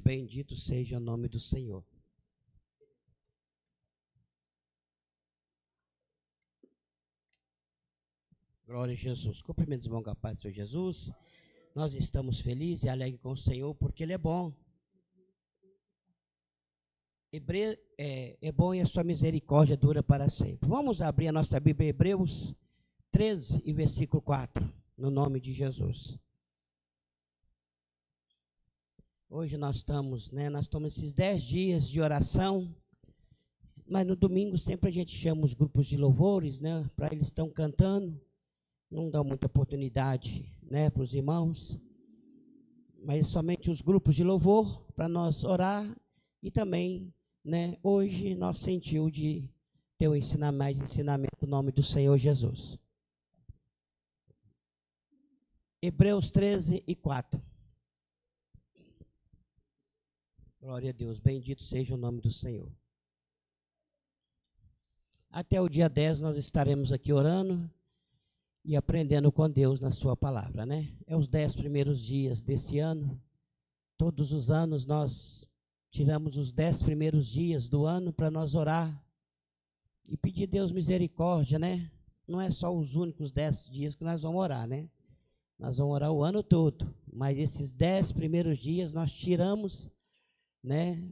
bendito seja o nome do Senhor. Glória a Jesus. Cumprimentos, irmão, com a paz do Senhor Jesus. Nós estamos felizes e alegres com o Senhor, porque Ele é bom. É bom e a sua misericórdia dura para sempre. Vamos abrir a nossa Bíblia, Hebreus 13 e versículo 4, no nome de Jesus. Hoje nós estamos esses 10 dias de oração, mas no domingo sempre a gente chama os grupos de louvores, para eles estão cantando, não dá muita oportunidade, para os irmãos, mas somente os grupos de louvor para nós orar e também, hoje nós sentiu de ter o ensinamento no nome do Senhor Jesus. Hebreus 13 e 4. Glória a Deus, bendito seja o nome do Senhor. Até o dia 10 nós estaremos aqui orando e aprendendo com Deus na sua palavra, É os 10 primeiros dias desse ano. Todos os anos nós tiramos os 10 primeiros dias do ano para nós orar e pedir a Deus misericórdia, Não é só os únicos 10 dias que nós vamos orar, Nós vamos orar o ano todo, mas esses 10 primeiros dias nós tiramos,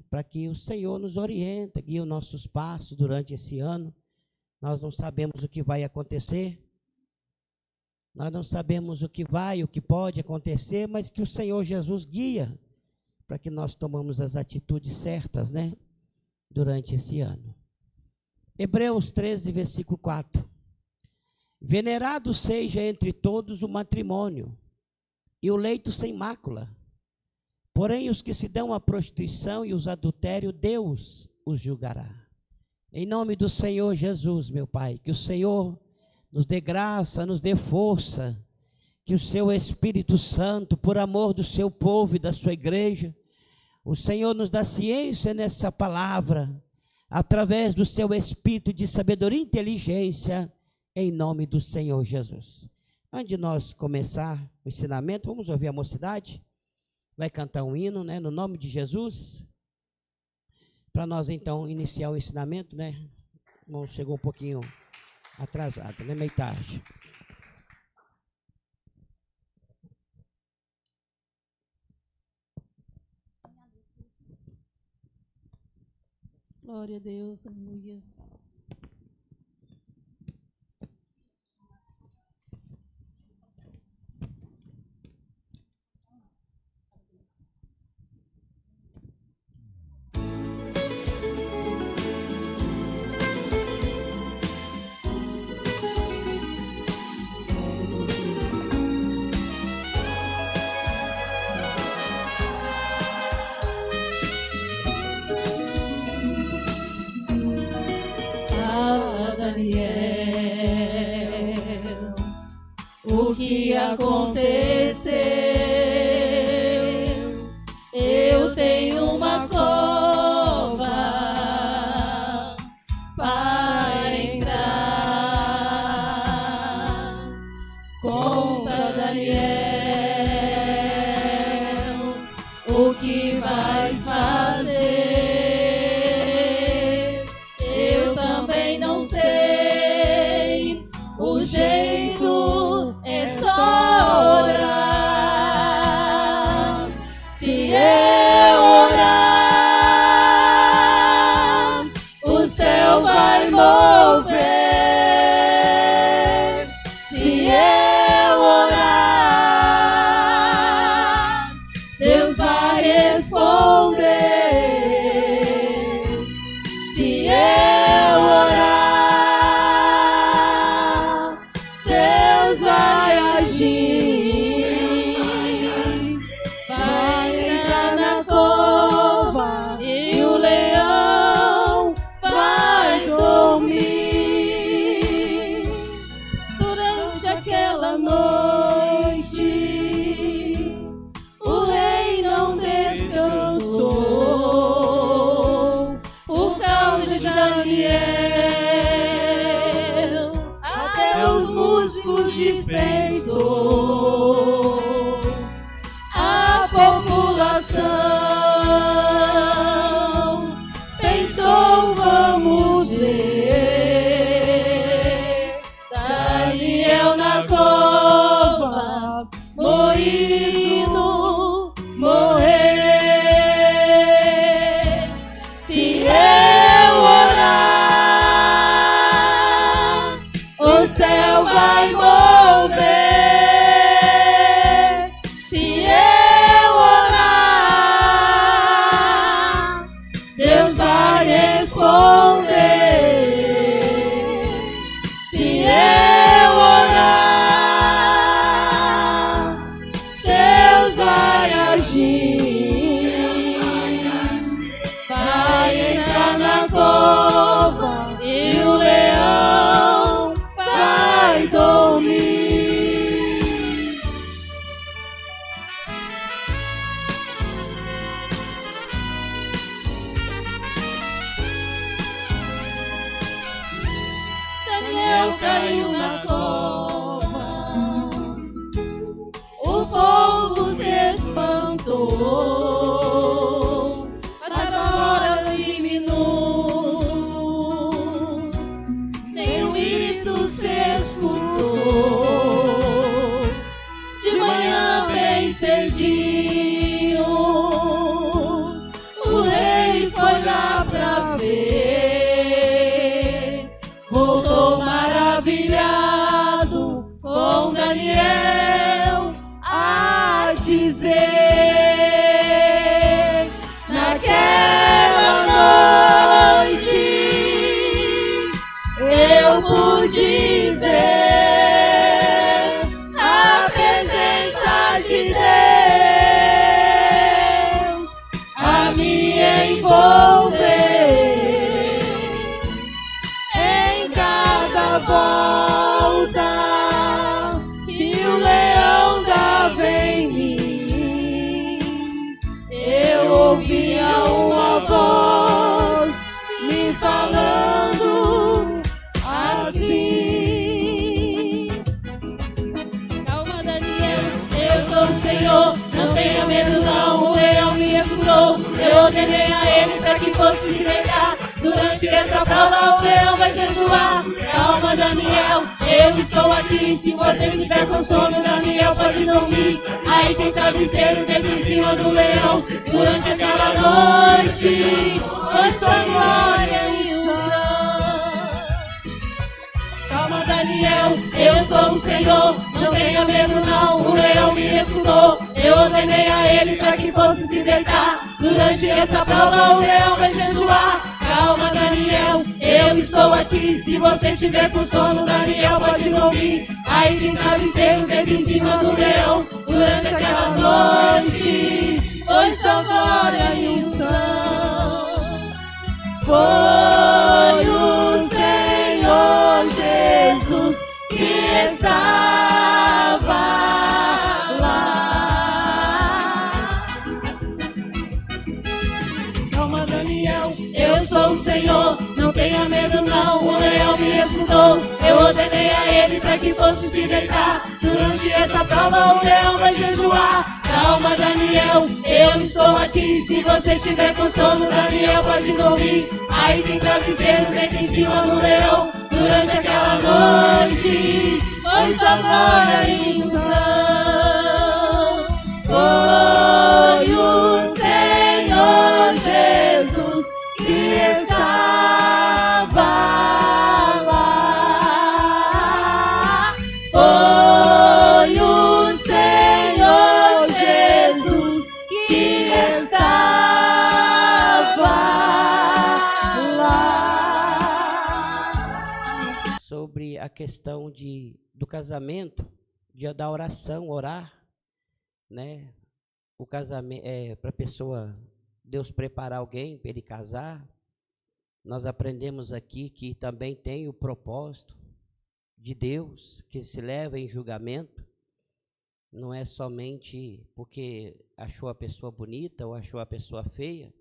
para que o Senhor nos oriente, guie os nossos passos durante esse ano. Nós não sabemos o que vai acontecer, nós não sabemos o que pode acontecer, mas que o Senhor Jesus guia para que nós tomamos as atitudes certas, durante esse ano. Hebreus 13, versículo 4. Venerado seja entre todos o matrimônio e o leito sem mácula. Porém, os que se dão à prostituição e os adultérios, Deus os julgará. Em nome do Senhor Jesus, meu Pai, que o Senhor nos dê graça, nos dê força, que o seu Espírito Santo, por amor do seu povo e da sua igreja, o Senhor nos dá ciência nessa palavra, através do seu Espírito de sabedoria e inteligência, em nome do Senhor Jesus. Antes de nós começar o ensinamento, vamos ouvir a mocidade? Vai cantar um hino, no nome de Jesus, para nós então iniciar o ensinamento, Irmão, chegou um pouquinho atrasado, meio tarde. Glória a Deus, aleluia. O que aconteceu? Eu tenho uma cova para entrar. Conta, Daniel, o que vais fazer? Eu também não sei. O jeito é só orar. Se eu orar, o céu vai mover. Se eu orar, Deus vai responder. Se eu orar, Deus vai agir, vai entrar na cova e o leão vai dormir. Durante aquela noite, o rei não descansou. leão caiu na cova, o povo se espantou. Passaram horas e minutos, nenhum grito se escutou. De manhã bem cedinho, o rei foi lá pra ver. Voltou maravilhado com Daniel a dizer: naquela noite eu pude ver a presença de Deus a me envolver em cada volta que o leão dava em mim. Eu ouvia uma voz me falando assim: calma, Daniel, eu sou o Senhor, não tenha medo não, o leão me escutou. Eu ordenei a ele para que fosse se deitar. Durante essa prova o leão vai jejuar. Calma, Daniel, eu estou aqui. Se você estiver com sono, Daniel pode dormir. Aí tem travesseiro dentro em cima do leão. Durante aquela noite foi sua glória e unção. Calma, Daniel, eu sou o Senhor, não tenha medo não, o leão me escutou. Eu ordenei a ele para que fosse se deitar. Durante essa prova o leão vai jejuar. Calma, Daniel, eu estou aqui. Se você estiver com sono, Daniel pode dormir. Aí tem travesseiro dentro em cima do leão. Durante aquela noite foi só glória e unção. Foi o Senhor Jesus que estava lá. Calma, Daniel, eu sou o Senhor, não tenha medo não, o leão me escutou. Eu ordenei a ele para que fosse se deitar. Durante essa prova o leão vai jejuar. Calma, Daniel, eu estou aqui. Se você estiver com sono, Daniel pode dormir. Aí tem travesseiro dentro em cima do leão. Durante aquela noite foi só glória e unção. Foi o Senhor Jesus que estava lá. Foi o Senhor Jesus que estava lá. Sobre a questão do casamento, dia da oração, orar, né? O casamento para a pessoa, Deus preparar alguém para ele casar. Nós aprendemos aqui que também tem o propósito de Deus que se leva em julgamento. Não é somente porque achou a pessoa bonita ou achou a pessoa feia,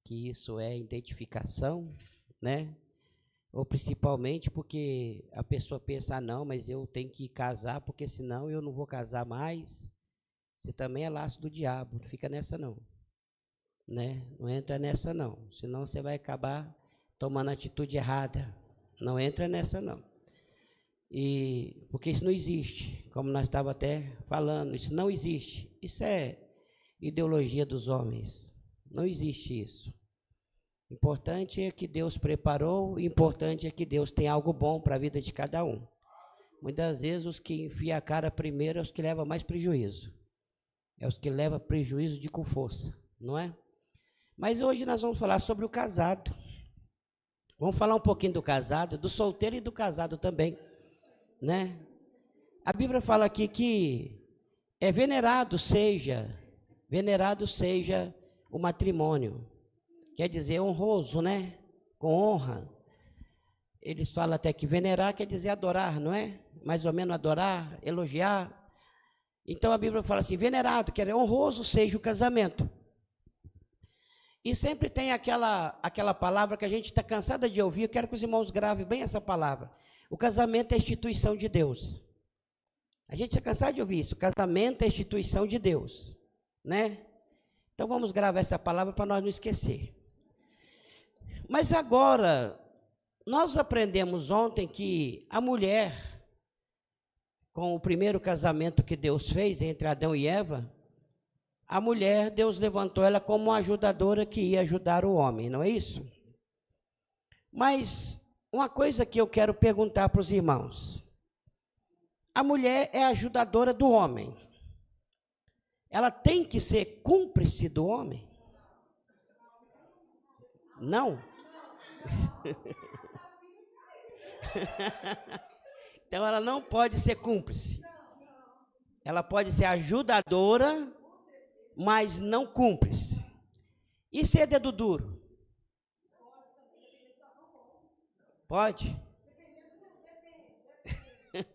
que isso é identificação, né? Ou principalmente porque a pessoa pensa, não, mas eu tenho que casar, porque senão eu não vou casar mais. Você também é laço do diabo, não fica nessa não, né? Não entra nessa não, senão você vai acabar tomando atitude errada. Não entra nessa não. E porque isso não existe, como nós estávamos até falando, isso não existe. Isso é ideologia dos homens, não existe isso. O importante é que Deus preparou, o importante é que Deus tem algo bom para a vida de cada um. Muitas vezes os que enfiam a cara primeiro é os que levam mais prejuízo. É os que levam prejuízo com força, não é? Mas hoje nós vamos falar sobre o casado. Vamos falar um pouquinho do casado, do solteiro e do casado também, né? A Bíblia fala aqui que venerado seja o matrimônio. Quer dizer, honroso, né? Com honra. Eles falam até que venerar quer dizer adorar, não é? Mais ou menos adorar, elogiar. Então a Bíblia fala assim, venerado, quer dizer, honroso seja o casamento. E sempre tem aquela palavra que a gente está cansada de ouvir. Eu quero que os irmãos gravem bem essa palavra. O casamento é instituição de Deus. A gente está cansado de ouvir isso. O casamento é instituição de Deus, né? Então vamos gravar essa palavra para nós não esquecer. Mas agora, nós aprendemos ontem que a mulher, com o primeiro casamento que Deus fez entre Adão e Eva, a mulher, Deus levantou ela como uma ajudadora que ia ajudar o homem, não é isso? Mas uma coisa que eu quero perguntar para os irmãos. A mulher é ajudadora do homem. Ela tem que ser cúmplice do homem? Não? Então ela não pode ser cúmplice. Ela pode ser ajudadora, mas não cúmplice. E ser dedo duro? Pode?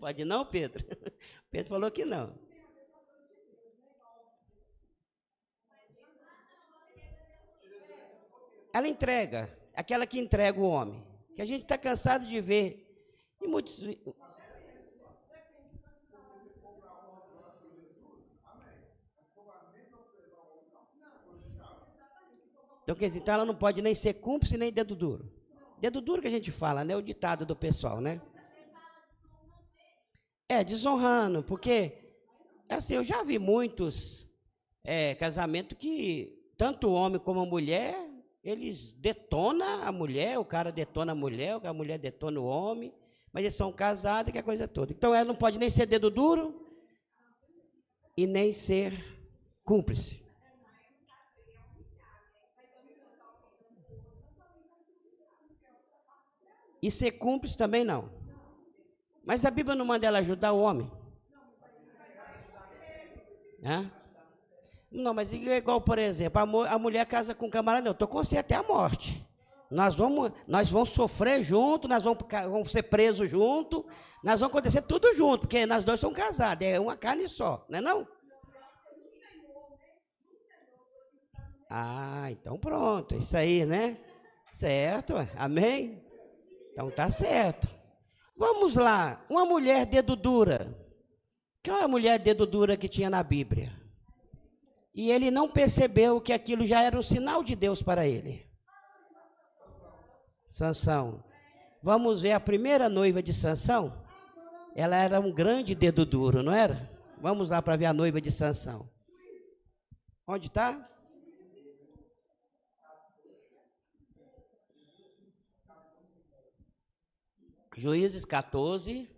Pode não, Pedro? Pedro falou que não. Ela entrega, aquela que entrega o homem. Que a gente está cansado de ver. E muitos... Então, quer dizer, então ela não pode nem ser cúmplice, nem dedo duro. Dedo duro que a gente fala, né? O ditado do pessoal, né? É, desonrando, porque, assim, eu já vi muitos casamentos que, tanto o homem como a mulher, eles detonam a mulher, o cara detona a mulher detona o homem, mas eles são casados, que é a coisa toda. Então, ela não pode nem ser dedo duro e nem ser cúmplice. E ser cúmplice também não. Mas a Bíblia não manda ela ajudar o homem? Não, mas é igual, por exemplo, a mulher casa com o camarada, não, eu estou com você até a morte. Nós vamos sofrer junto, nós vamos ser presos junto, nós vamos acontecer tudo junto, porque nós dois somos casados, é uma carne só, não é não? Ah, então pronto, isso aí, né? Certo, amém? Então tá certo. Vamos lá, uma mulher dedo dura. Qual é a mulher dedo dura que tinha na Bíblia? E ele não percebeu que aquilo já era um sinal de Deus para ele. Sansão. Vamos ver a primeira noiva de Sansão? Ela era um grande dedo duro, não era? Vamos lá para ver a noiva de Sansão. Onde está? Juízes 14,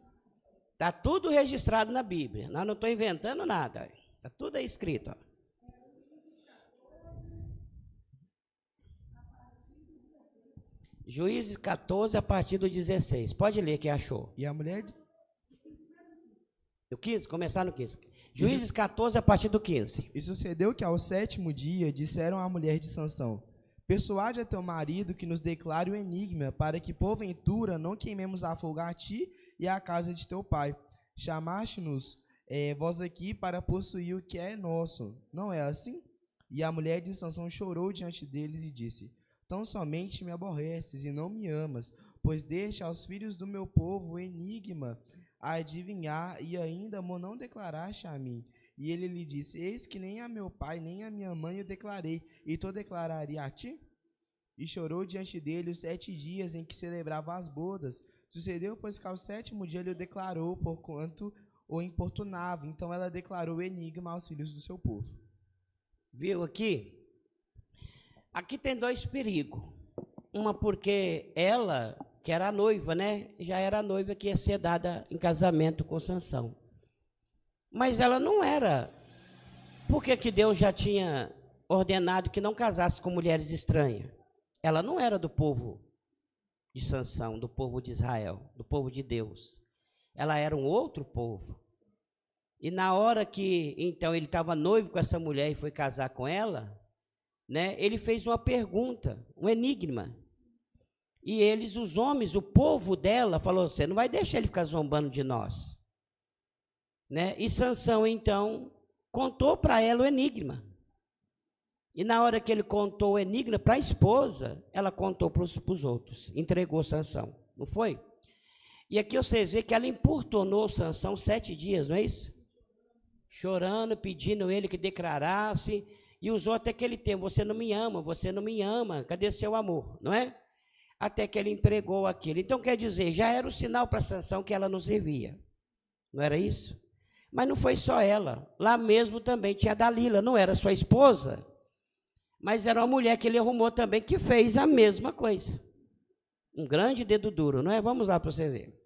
está tudo registrado na Bíblia, nós não estamos inventando nada, está tudo aí escrito. Ó. Juízes 14, a partir do 16, pode ler que achou. E a mulher... O 15, começar no 15. Juízes 14, a partir do 15. E sucedeu que ao 7º dia disseram à mulher de Sansão: persuade a teu marido que nos declare o enigma, para que porventura não queimemos a fogo a ti e à casa de teu pai. Chamaste-nos vós aqui para possuir o que é nosso, não é assim? E a mulher de Sansão chorou diante deles e disse: tão somente me aborreces e não me amas, pois deixa aos filhos do meu povo o enigma a adivinhar, e ainda não declaraste a mim. E ele lhe disse: eis que nem a meu pai, nem a minha mãe eu declarei, e tu declararia a ti? E chorou diante dele os 7 dias em que celebrava as bodas. Sucedeu, pois, que ao 7º dia ele o declarou, porquanto o importunava. Então ela declarou o enigma aos filhos do seu povo. Viu aqui? Aqui tem 2 perigos. Uma porque ela, que era a noiva, né? Já era a noiva que ia ser dada em casamento com Sansão. Mas ela não era. Por que Deus já tinha ordenado que não casasse com mulheres estranhas? Ela não era do povo de Sansão, do povo de Israel, do povo de Deus. Ela era um outro povo. E na hora que, então, ele estava noivo com essa mulher e foi casar com ela, né, ele fez uma pergunta, um enigma. E eles, os homens, o povo dela, falou: você não vai deixar ele ficar zombando de nós. Né? E Sansão, então, contou para ela o enigma. E na hora que ele contou o enigma para a esposa, ela contou para os outros, entregou Sansão, não foi? E aqui vocês veem que ela importunou Sansão 7 dias, não é isso? Chorando, pedindo ele que declarasse, e usou até aquele termo, você não me ama, cadê seu amor, não é? Até que ele entregou aquilo. Então, quer dizer, já era o sinal para Sansão que ela não servia, não era isso? Mas não foi só ela, lá mesmo também tinha a Dalila, não era sua esposa, mas era uma mulher que ele arrumou também, que fez a mesma coisa. Um grande dedo duro, não é? Vamos lá para vocês verem.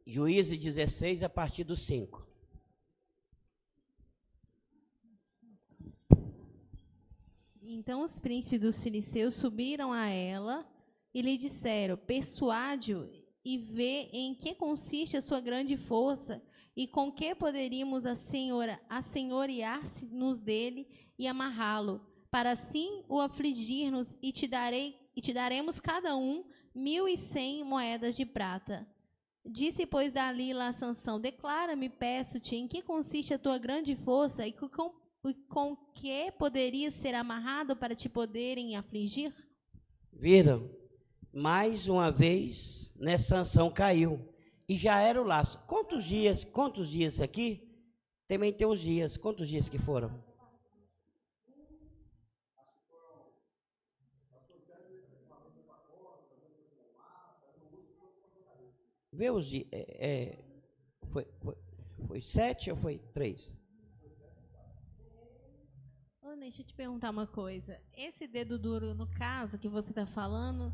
Juízes 16, a partir do 5. Então os príncipes dos filisteus subiram a ela e lhe disseram, persuade-o e vê em que consiste a sua grande força e com que poderíamos assenhorear-nos dele e amarrá-lo, para assim o afligir-nos e te daremos cada um 1.100 moedas de prata. Disse, pois, Dalila a Sansão, declara-me, peço-te, em que consiste a tua grande força e com que poderias ser amarrado para te poderem afligir? Viram? Mais uma vez, né, Sansão caiu. E já era o laço. Quantos dias aqui? Também tem os dias. Quantos dias que foram? Vê os dias. Foi 7 ou foi 3? Deixa eu te perguntar uma coisa. Esse dedo duro, no caso que você está falando,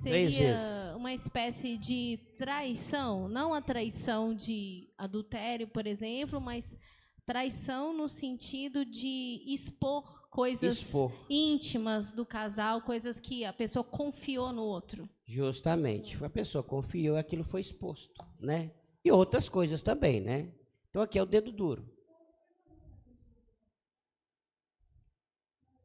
seria uma espécie de traição? Não a traição de adultério, por exemplo, mas traição no sentido de expor coisas íntimas do casal, coisas que a pessoa confiou no outro. Justamente. A pessoa confiou, aquilo foi exposto, né? E outras coisas também, né? Então aqui é o dedo duro.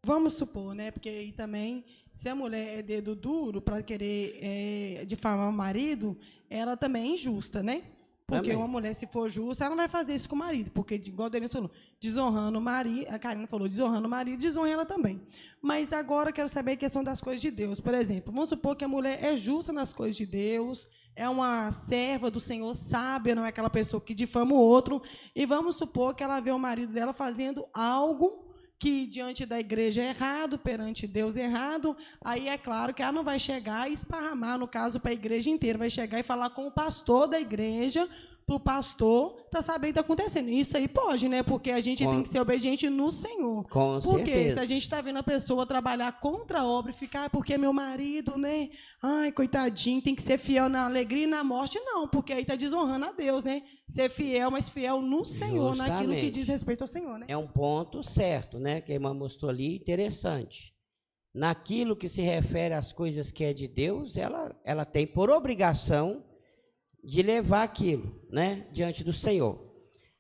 Vamos supor, né? Porque aí também, se a mulher é dedo duro para querer difamar o marido, ela também é injusta, né? Porque uma mulher, se for justa, ela não vai fazer isso com o marido. Porque, igual a Denise falou, desonrando o marido, a Karina falou, desonrando o marido, desonra ela também. Mas agora eu quero saber a questão das coisas de Deus. Por exemplo, vamos supor que a mulher é justa nas coisas de Deus, é uma serva do Senhor, sábia, não é aquela pessoa que difama o outro. E vamos supor que ela vê o marido dela fazendo algo que diante da igreja é errado, perante Deus é errado, aí é claro que ela não vai chegar e esparramar, no caso, para a igreja inteira, vai chegar e falar com o pastor da igreja, para o pastor saber o que está acontecendo. Isso aí pode, né? Porque a gente tem que ser obediente no Senhor. Com certeza. Porque se a gente está vendo a pessoa trabalhar contra a obra e ficar, porque é meu marido, né? Ai, coitadinho, tem que ser fiel na alegria e na morte, não, porque aí está desonrando a Deus, né? Ser fiel, mas fiel no Senhor, naquilo que diz respeito ao Senhor, né? É um ponto certo, né? Que a irmã mostrou ali, interessante. Naquilo que se refere às coisas que é de Deus, ela tem por obrigação de levar aquilo, né, diante do Senhor.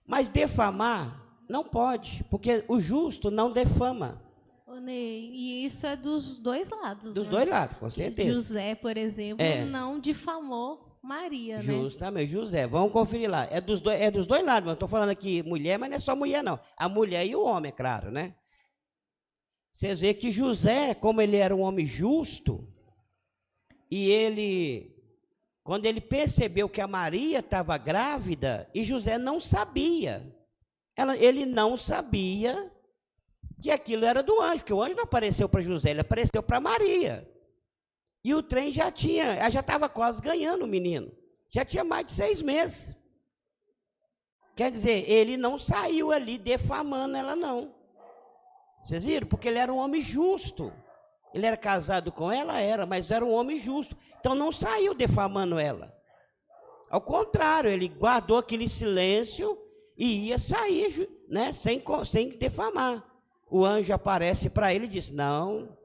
Mas defamar não pode, porque o justo não defama. Ô, Ney, e isso é dos dois lados. Dos né? dois lados, com certeza. José, por exemplo, não difamou Maria, Justamente, José. Vamos conferir lá. É dos dois lados, mas estou falando aqui mulher, mas não é só mulher, não. A mulher e o homem, é claro, né? Vocês veem que José, como ele era um homem justo, e ele... Quando ele percebeu que a Maria estava grávida, e José não sabia, ele não sabia que aquilo era do anjo, porque o anjo não apareceu para José, ele apareceu para Maria. E o trem ela já estava quase ganhando o menino, já tinha mais de 6 meses. Quer dizer, ele não saiu ali defamando ela, não. Vocês viram? Porque ele era um homem justo. Ele era casado com ela, mas era um homem justo. Então não saiu defamando ela. Ao contrário, ele guardou aquele silêncio e ia sair, né, sem defamar. O anjo aparece para ele e diz, não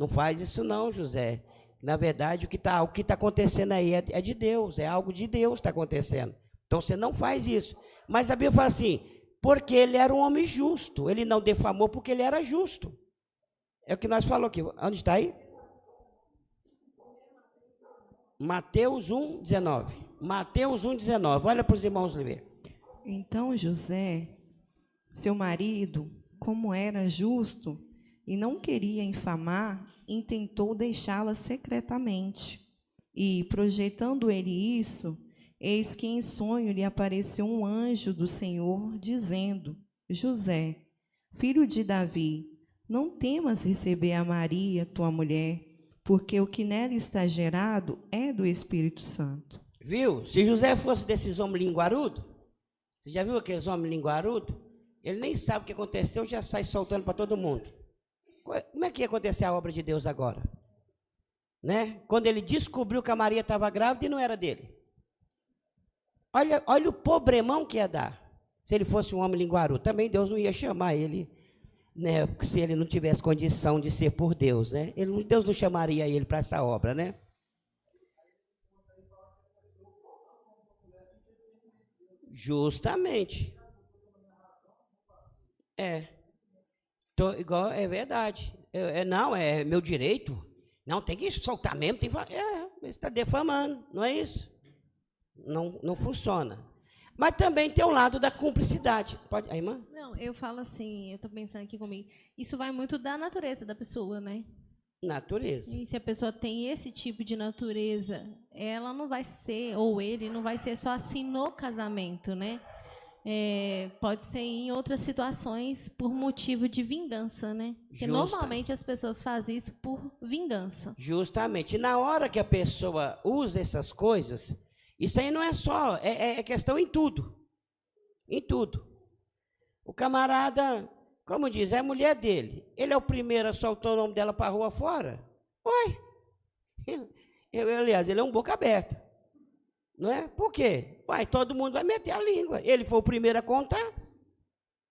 faz isso não, José. Na verdade, o que tá acontecendo aí é de Deus, é algo de Deus que está acontecendo. Então você não faz isso. Mas a Bíblia fala assim, porque ele era um homem justo. Ele não defamou porque ele era justo. É o que nós falamos aqui. Onde está aí? Mateus 1:19. Mateus 1:19. Olha para os irmãos ler. Então José, seu marido, como era justo e não queria infamar, intentou deixá-la secretamente. E, projetando ele isso, eis que em sonho lhe apareceu um anjo do Senhor, dizendo: José, filho de Davi, não temas receber a Maria, tua mulher, porque o que nela está gerado é do Espírito Santo. Viu? Se José fosse desses homens linguarudos, você já viu aqueles homens linguarudos? Ele nem sabe o que aconteceu, já sai soltando para todo mundo. Como é que ia acontecer a obra de Deus agora? Né? Quando ele descobriu que a Maria estava grávida e não era dele. Olha o problemão que ia dar. Se ele fosse um homem linguarudo, também Deus não ia chamar ele, né? Se ele não tivesse condição de ser por Deus, né? Deus não chamaria ele para essa obra, né? Justamente. Então, igual, é verdade. Não, é meu direito. Não, tem que soltar mesmo. Tem que, você está defamando, não é isso? Não funciona. Mas também tem um lado da cumplicidade. Pode, a irmã? Não, eu falo assim, eu estou pensando aqui comigo. Isso vai muito da natureza da pessoa, né? Natureza. E se a pessoa tem esse tipo de natureza, ela não vai ser, ou ele não vai ser só assim no casamento, né? Pode ser em outras situações por motivo de vingança, né? Porque normalmente as pessoas fazem isso por vingança. Justamente. E na hora que a pessoa usa essas coisas, isso aí não é só, é questão em tudo. Em tudo. O camarada, como diz, é a mulher dele. Ele é o primeiro a soltar o nome dela para a rua fora. Aliás, ele é um boca aberta. Não é? Por quê? Todo mundo vai meter a língua. Ele foi o primeiro a contar.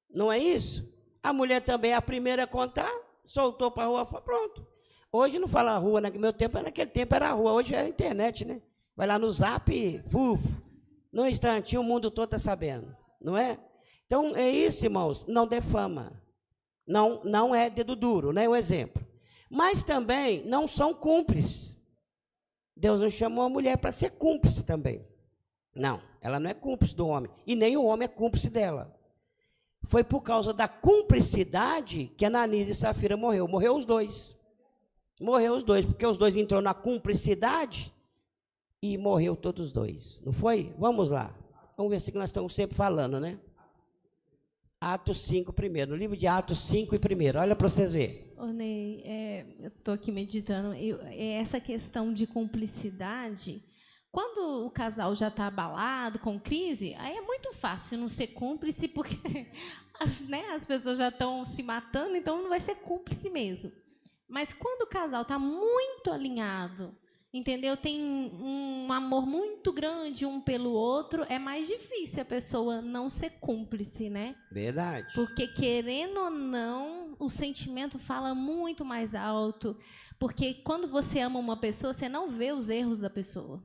Não é isso? A mulher também é a primeira a contar, soltou para a rua, pronto. Hoje não fala rua, naquele tempo era a rua, hoje é a internet, né? Vai lá no Zap, num instantinho o mundo todo está sabendo, não é? Então é isso, irmãos, não defama. Não é dedo duro, né? Um exemplo. Mas também não são cúmplices. Deus não chamou a mulher para ser cúmplice também. Não, ela não é cúmplice do homem. E nem o homem é cúmplice dela. Foi por causa da cumplicidade que Ananias e Safira morreu. Morreu os dois. Morreu os dois, porque os dois entrou na cumplicidade e morreu todos os dois. Não foi? Vamos lá. Vamos ver se nós estamos sempre falando, né? Atos 5 primeiro. No livro de Atos 5 e primeiro. Olha para vocês verem. Ney, eu estou aqui meditando, essa questão de cumplicidade, quando o casal já está abalado, com crise, aí é muito fácil não ser cúmplice, porque as pessoas já estão se matando, então não vai ser cúmplice mesmo. Mas quando o casal está muito alinhado, entendeu? Tem um amor muito grande um pelo outro, é mais difícil a pessoa não ser cúmplice, né? Verdade. Porque, querendo ou não, o sentimento fala muito mais alto. Porque quando você ama uma pessoa, você não vê os erros da pessoa.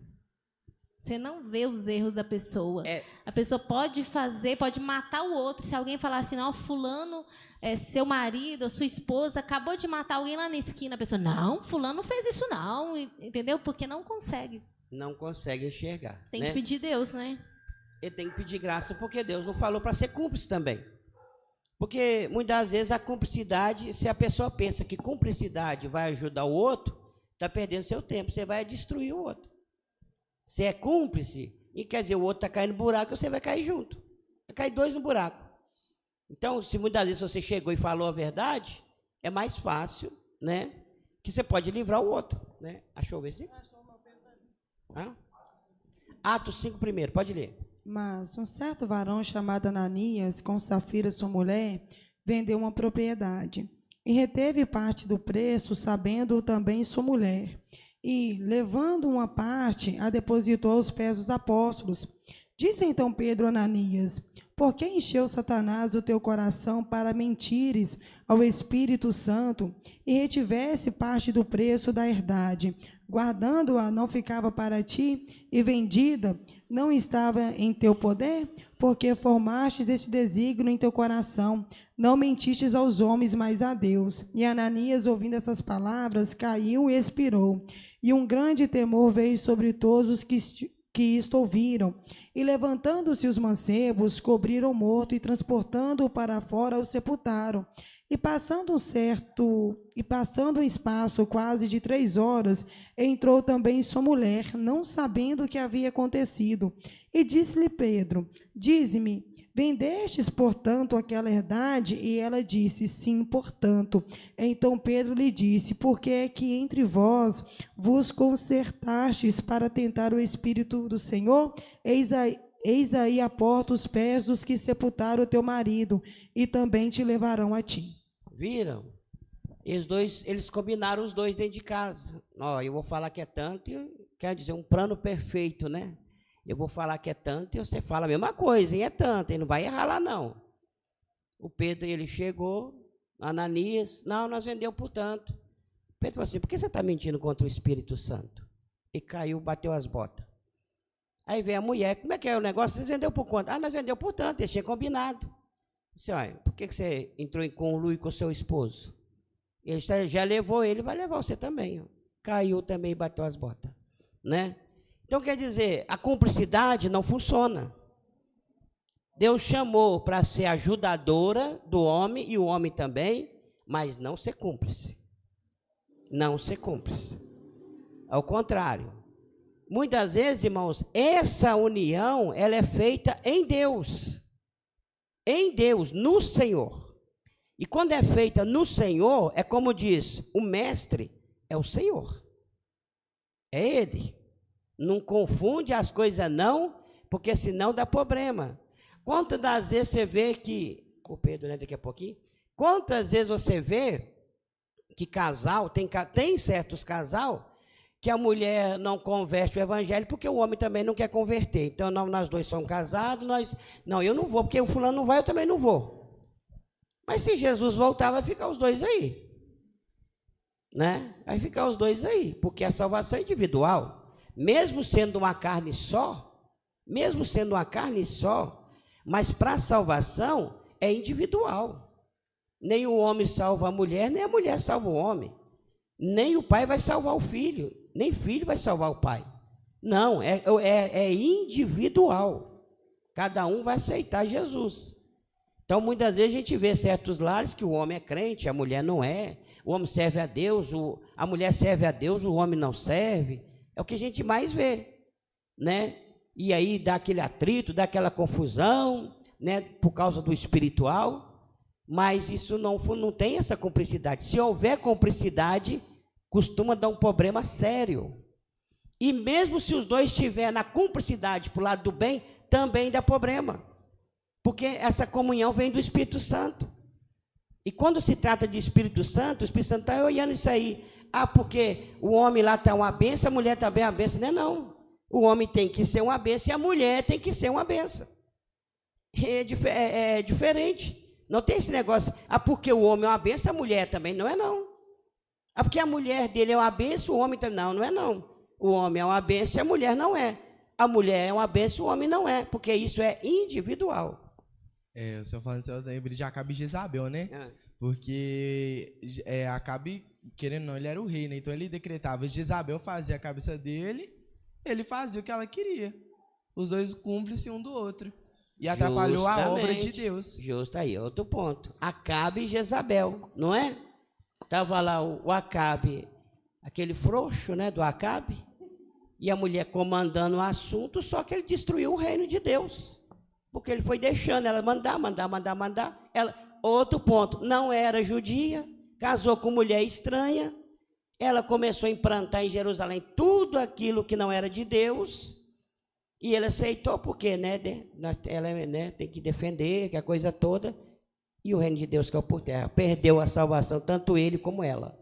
Você não vê os erros da pessoa. A pessoa pode matar o outro. Se alguém falar assim, ó, fulano, seu marido, ou sua esposa, acabou de matar alguém lá na esquina, a pessoa, não, fulano não fez isso não, entendeu? Porque não consegue. Não consegue enxergar. Tem que pedir Deus, né? Ele tem que pedir graça, porque Deus não falou para ser cúmplice também. Porque, muitas vezes, a cumplicidade, se a pessoa pensa que cumplicidade vai ajudar o outro, está perdendo seu tempo, você vai destruir o outro. Você é cúmplice, e quer dizer, o outro está caindo no buraco, você vai cair junto. Vai cair dois no buraco. Então, se muitas vezes você chegou e falou a verdade, é mais fácil, né? Que você pode livrar o outro, né? Achou ver assim? Atos 5 primeiro, pode ler. Mas um certo varão chamado Ananias, com Safira sua mulher, vendeu uma propriedade e reteve parte do preço, sabendo também sua mulher. E, levando uma parte, a depositou aos pés dos apóstolos. Disse então Pedro a Ananias: por que encheu Satanás o teu coração para mentires ao Espírito Santo e retivesse parte do preço da herdade? Guardando-a não ficava para ti, e vendida não estava em teu poder? Porque formastes este desígnio em teu coração, não mentistes aos homens, mas a Deus. E Ananias, ouvindo essas palavras, caiu e expirou. e um grande temor veio sobre todos os que isto ouviram. E levantando-se os mancebos, cobriram o morto e transportando-o para fora, o sepultaram. E passando um espaço quase de 3 horas, entrou também sua mulher, não sabendo o que havia acontecido. E disse-lhe Pedro: dize-me, vendestes, portanto, aquela herdade? E ela disse: sim, portanto. Então Pedro lhe disse: por que é que entre vós vos concertastes para tentar o Espírito do Senhor? Eis aí a porta os pés dos que sepultaram o teu marido, e também te levarão a ti. Viram? Eles combinaram os dois dentro de casa. Ó, eu vou falar que é tanto, quer dizer, um plano perfeito, né? Eu vou falar que é tanto e você fala a mesma coisa, e é tanto, e não vai errar lá não. O Pedro, ele chegou, Ananias, não, nós vendeu por tanto. Pedro falou assim: por que você está mentindo contra o Espírito Santo? E caiu, bateu as botas. Aí vem a mulher: como é que é o negócio? Vocês vendeu por quanto? Ah, nós vendeu por tanto, eles tinham combinado. Disse: olha, por que você entrou em conluio com seu esposo? Ele já levou ele, vai levar você também. Ó. Caiu também e bateu as botas. Né? Então, quer dizer, a cumplicidade não funciona. Deus chamou para ser ajudadora do homem, e o homem também, mas não ser cúmplice. Não ser cúmplice. Ao contrário. Muitas vezes, irmãos, essa união, ela é feita em Deus. Em Deus, no Senhor. E quando é feita no Senhor, é como diz, o mestre é o Senhor. É Ele. Não confunde as coisas não, porque senão dá problema. Quantas das vezes você vê que, o Pedro, né, daqui a pouquinho, quantas vezes você vê que casal, tem certos casal, que a mulher não converte o evangelho porque o homem também não quer converter. Então, nós dois somos casados, não, eu não vou, porque o fulano não vai, eu também não vou. Mas se Jesus voltar, vai ficar os dois aí. Né? Vai ficar os dois aí, porque a salvação é individual. Mesmo sendo uma carne só, mas para a salvação é individual. Nem o homem salva a mulher, nem a mulher salva o homem. Nem o pai vai salvar o filho, nem o filho vai salvar o pai. Não, é individual. Cada um vai aceitar Jesus. Então, muitas vezes a gente vê certos lares que o homem é crente, a mulher não é. O homem serve a Deus, a mulher serve a Deus, o homem não serve. É o que a gente mais vê, né? E aí dá aquele atrito, dá aquela confusão, né? Por causa do espiritual. Mas isso não tem essa cumplicidade. Se houver cumplicidade, costuma dar um problema sério. E mesmo se os dois estiverem na cumplicidade para o lado do bem, também dá problema. Porque essa comunhão vem do Espírito Santo. E quando se trata de Espírito Santo, o Espírito Santo está olhando isso aí. Ah, porque o homem lá está uma benção, a mulher também é uma benção. Não é não. O homem tem que ser uma benção e a mulher tem que ser uma benção. É diferente. Não tem esse negócio. Ah, porque o homem é uma benção, a mulher também. Não é não. Ah, porque a mulher dele é uma benção, o homem também. Não é não. O homem é uma benção e a mulher não é. A mulher é uma benção, o homem não é. Porque isso é individual. O senhor falando, eu lembrei de Acabe e Jezabel, né? Porque Acabe, querendo ou não, ele era o rei, né? Então ele decretava, Jezabel fazia a cabeça dele, ele fazia o que ela queria. Os dois cúmplices um do outro. E atrapalhou a obra de Deus. Justo aí, outro ponto. Acabe e Jezabel, não é? Estava lá o Acabe, aquele frouxo, né, do Acabe, e a mulher comandando o assunto, só que ele destruiu o reino de Deus. Porque ele foi deixando ela mandar. Outro ponto, não era judia, casou com mulher estranha, ela começou a implantar em Jerusalém tudo aquilo que não era de Deus, e ele aceitou, porque ela tem que defender, que a coisa toda, e o reino de Deus caiu por terra, perdeu a salvação, tanto ele como ela.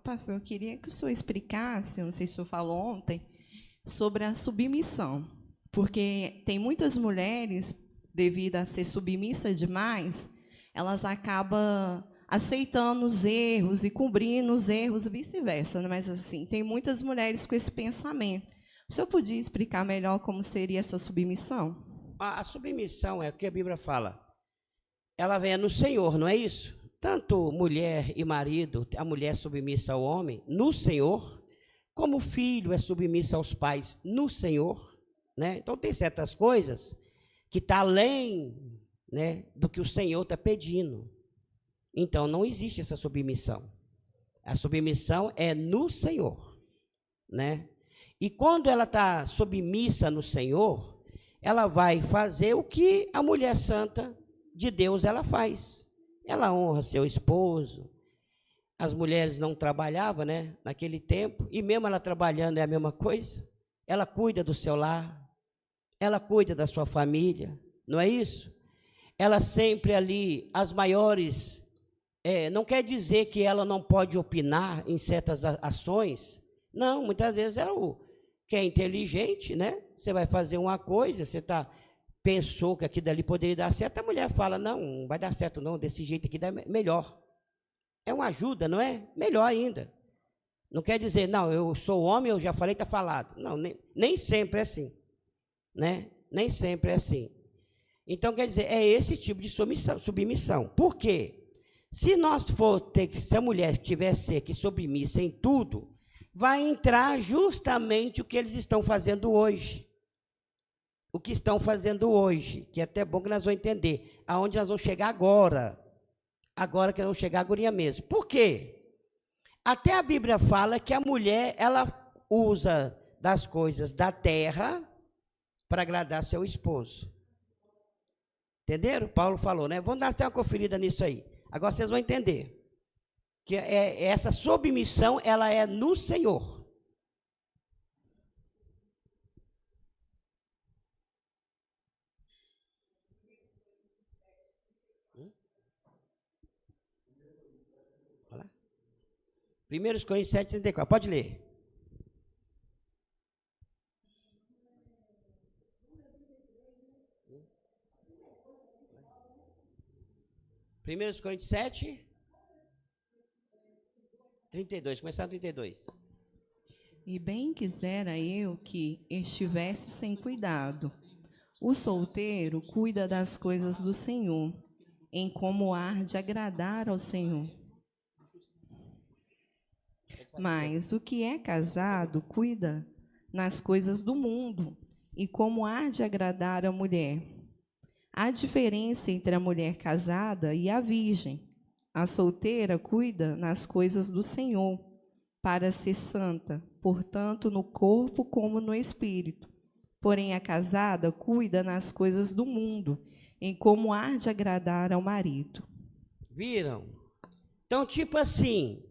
Pastor, eu queria que o senhor explicasse, não sei se o senhor falou ontem, sobre a submissão, porque tem muitas mulheres, devido a ser submissa demais, elas acabam aceitando os erros e cobrindo os erros e vice-versa. Mas, assim, tem muitas mulheres com esse pensamento. O senhor podia explicar melhor como seria essa submissão? A submissão é o que a Bíblia fala. Ela vem no Senhor, não é isso? Tanto mulher e marido, a mulher submissa ao homem, no Senhor, como o filho é submisso aos pais no Senhor, né? Então tem certas coisas que está além, né, do que o Senhor está pedindo. Então não existe essa submissão. A submissão é no Senhor, né? E quando ela está submissa no Senhor, ela vai fazer o que a mulher santa de Deus ela faz. Ela honra seu esposo. As mulheres não trabalhavam, né, naquele tempo, e mesmo ela trabalhando é a mesma coisa. Ela cuida do seu lar, ela cuida da sua família, não é isso? Ela sempre ali, as maiores, não quer dizer que ela não pode opinar em certas ações. Não, muitas vezes é o que é inteligente, né? Você vai fazer uma coisa, você pensou que aquilo dali poderia dar certo, a mulher fala, não vai dar certo não, desse jeito aqui dá melhor. É uma ajuda, não é? Melhor ainda. Não quer dizer, não, eu sou homem, eu já falei, está falado. Não, nem sempre é assim, né? Nem sempre é assim. Então, quer dizer, é esse tipo de submissão. Por quê? Se a mulher tiver que submissa em tudo, vai entrar justamente o que eles estão fazendo hoje. O que estão fazendo hoje, que é até bom que nós vamos entender, aonde nós vamos chegar agora. Agora que nós vamos chegar agora mesmo. Por quê? Até a Bíblia fala que a mulher, ela usa das coisas da terra para agradar seu esposo. Entenderam? Paulo falou, né? Vamos dar até uma conferida nisso aí. Agora vocês vão entender. Que essa submissão, ela é no Senhor. Olha lá. 1 Coríntios 7:34. Pode ler. Primeiros Coríntios 7, 32, começar no 32. E bem quisera eu que estivesse sem cuidado. O solteiro cuida das coisas do Senhor, em como há de agradar ao Senhor. Mas o que é casado cuida nas coisas do mundo, e como há de agradar a mulher. Há diferença entre a mulher casada e a virgem. A solteira cuida nas coisas do Senhor, para ser santa, portanto, no corpo como no espírito. Porém, a casada cuida nas coisas do mundo, em como há de agradar ao marido. Viram? Então, tipo assim,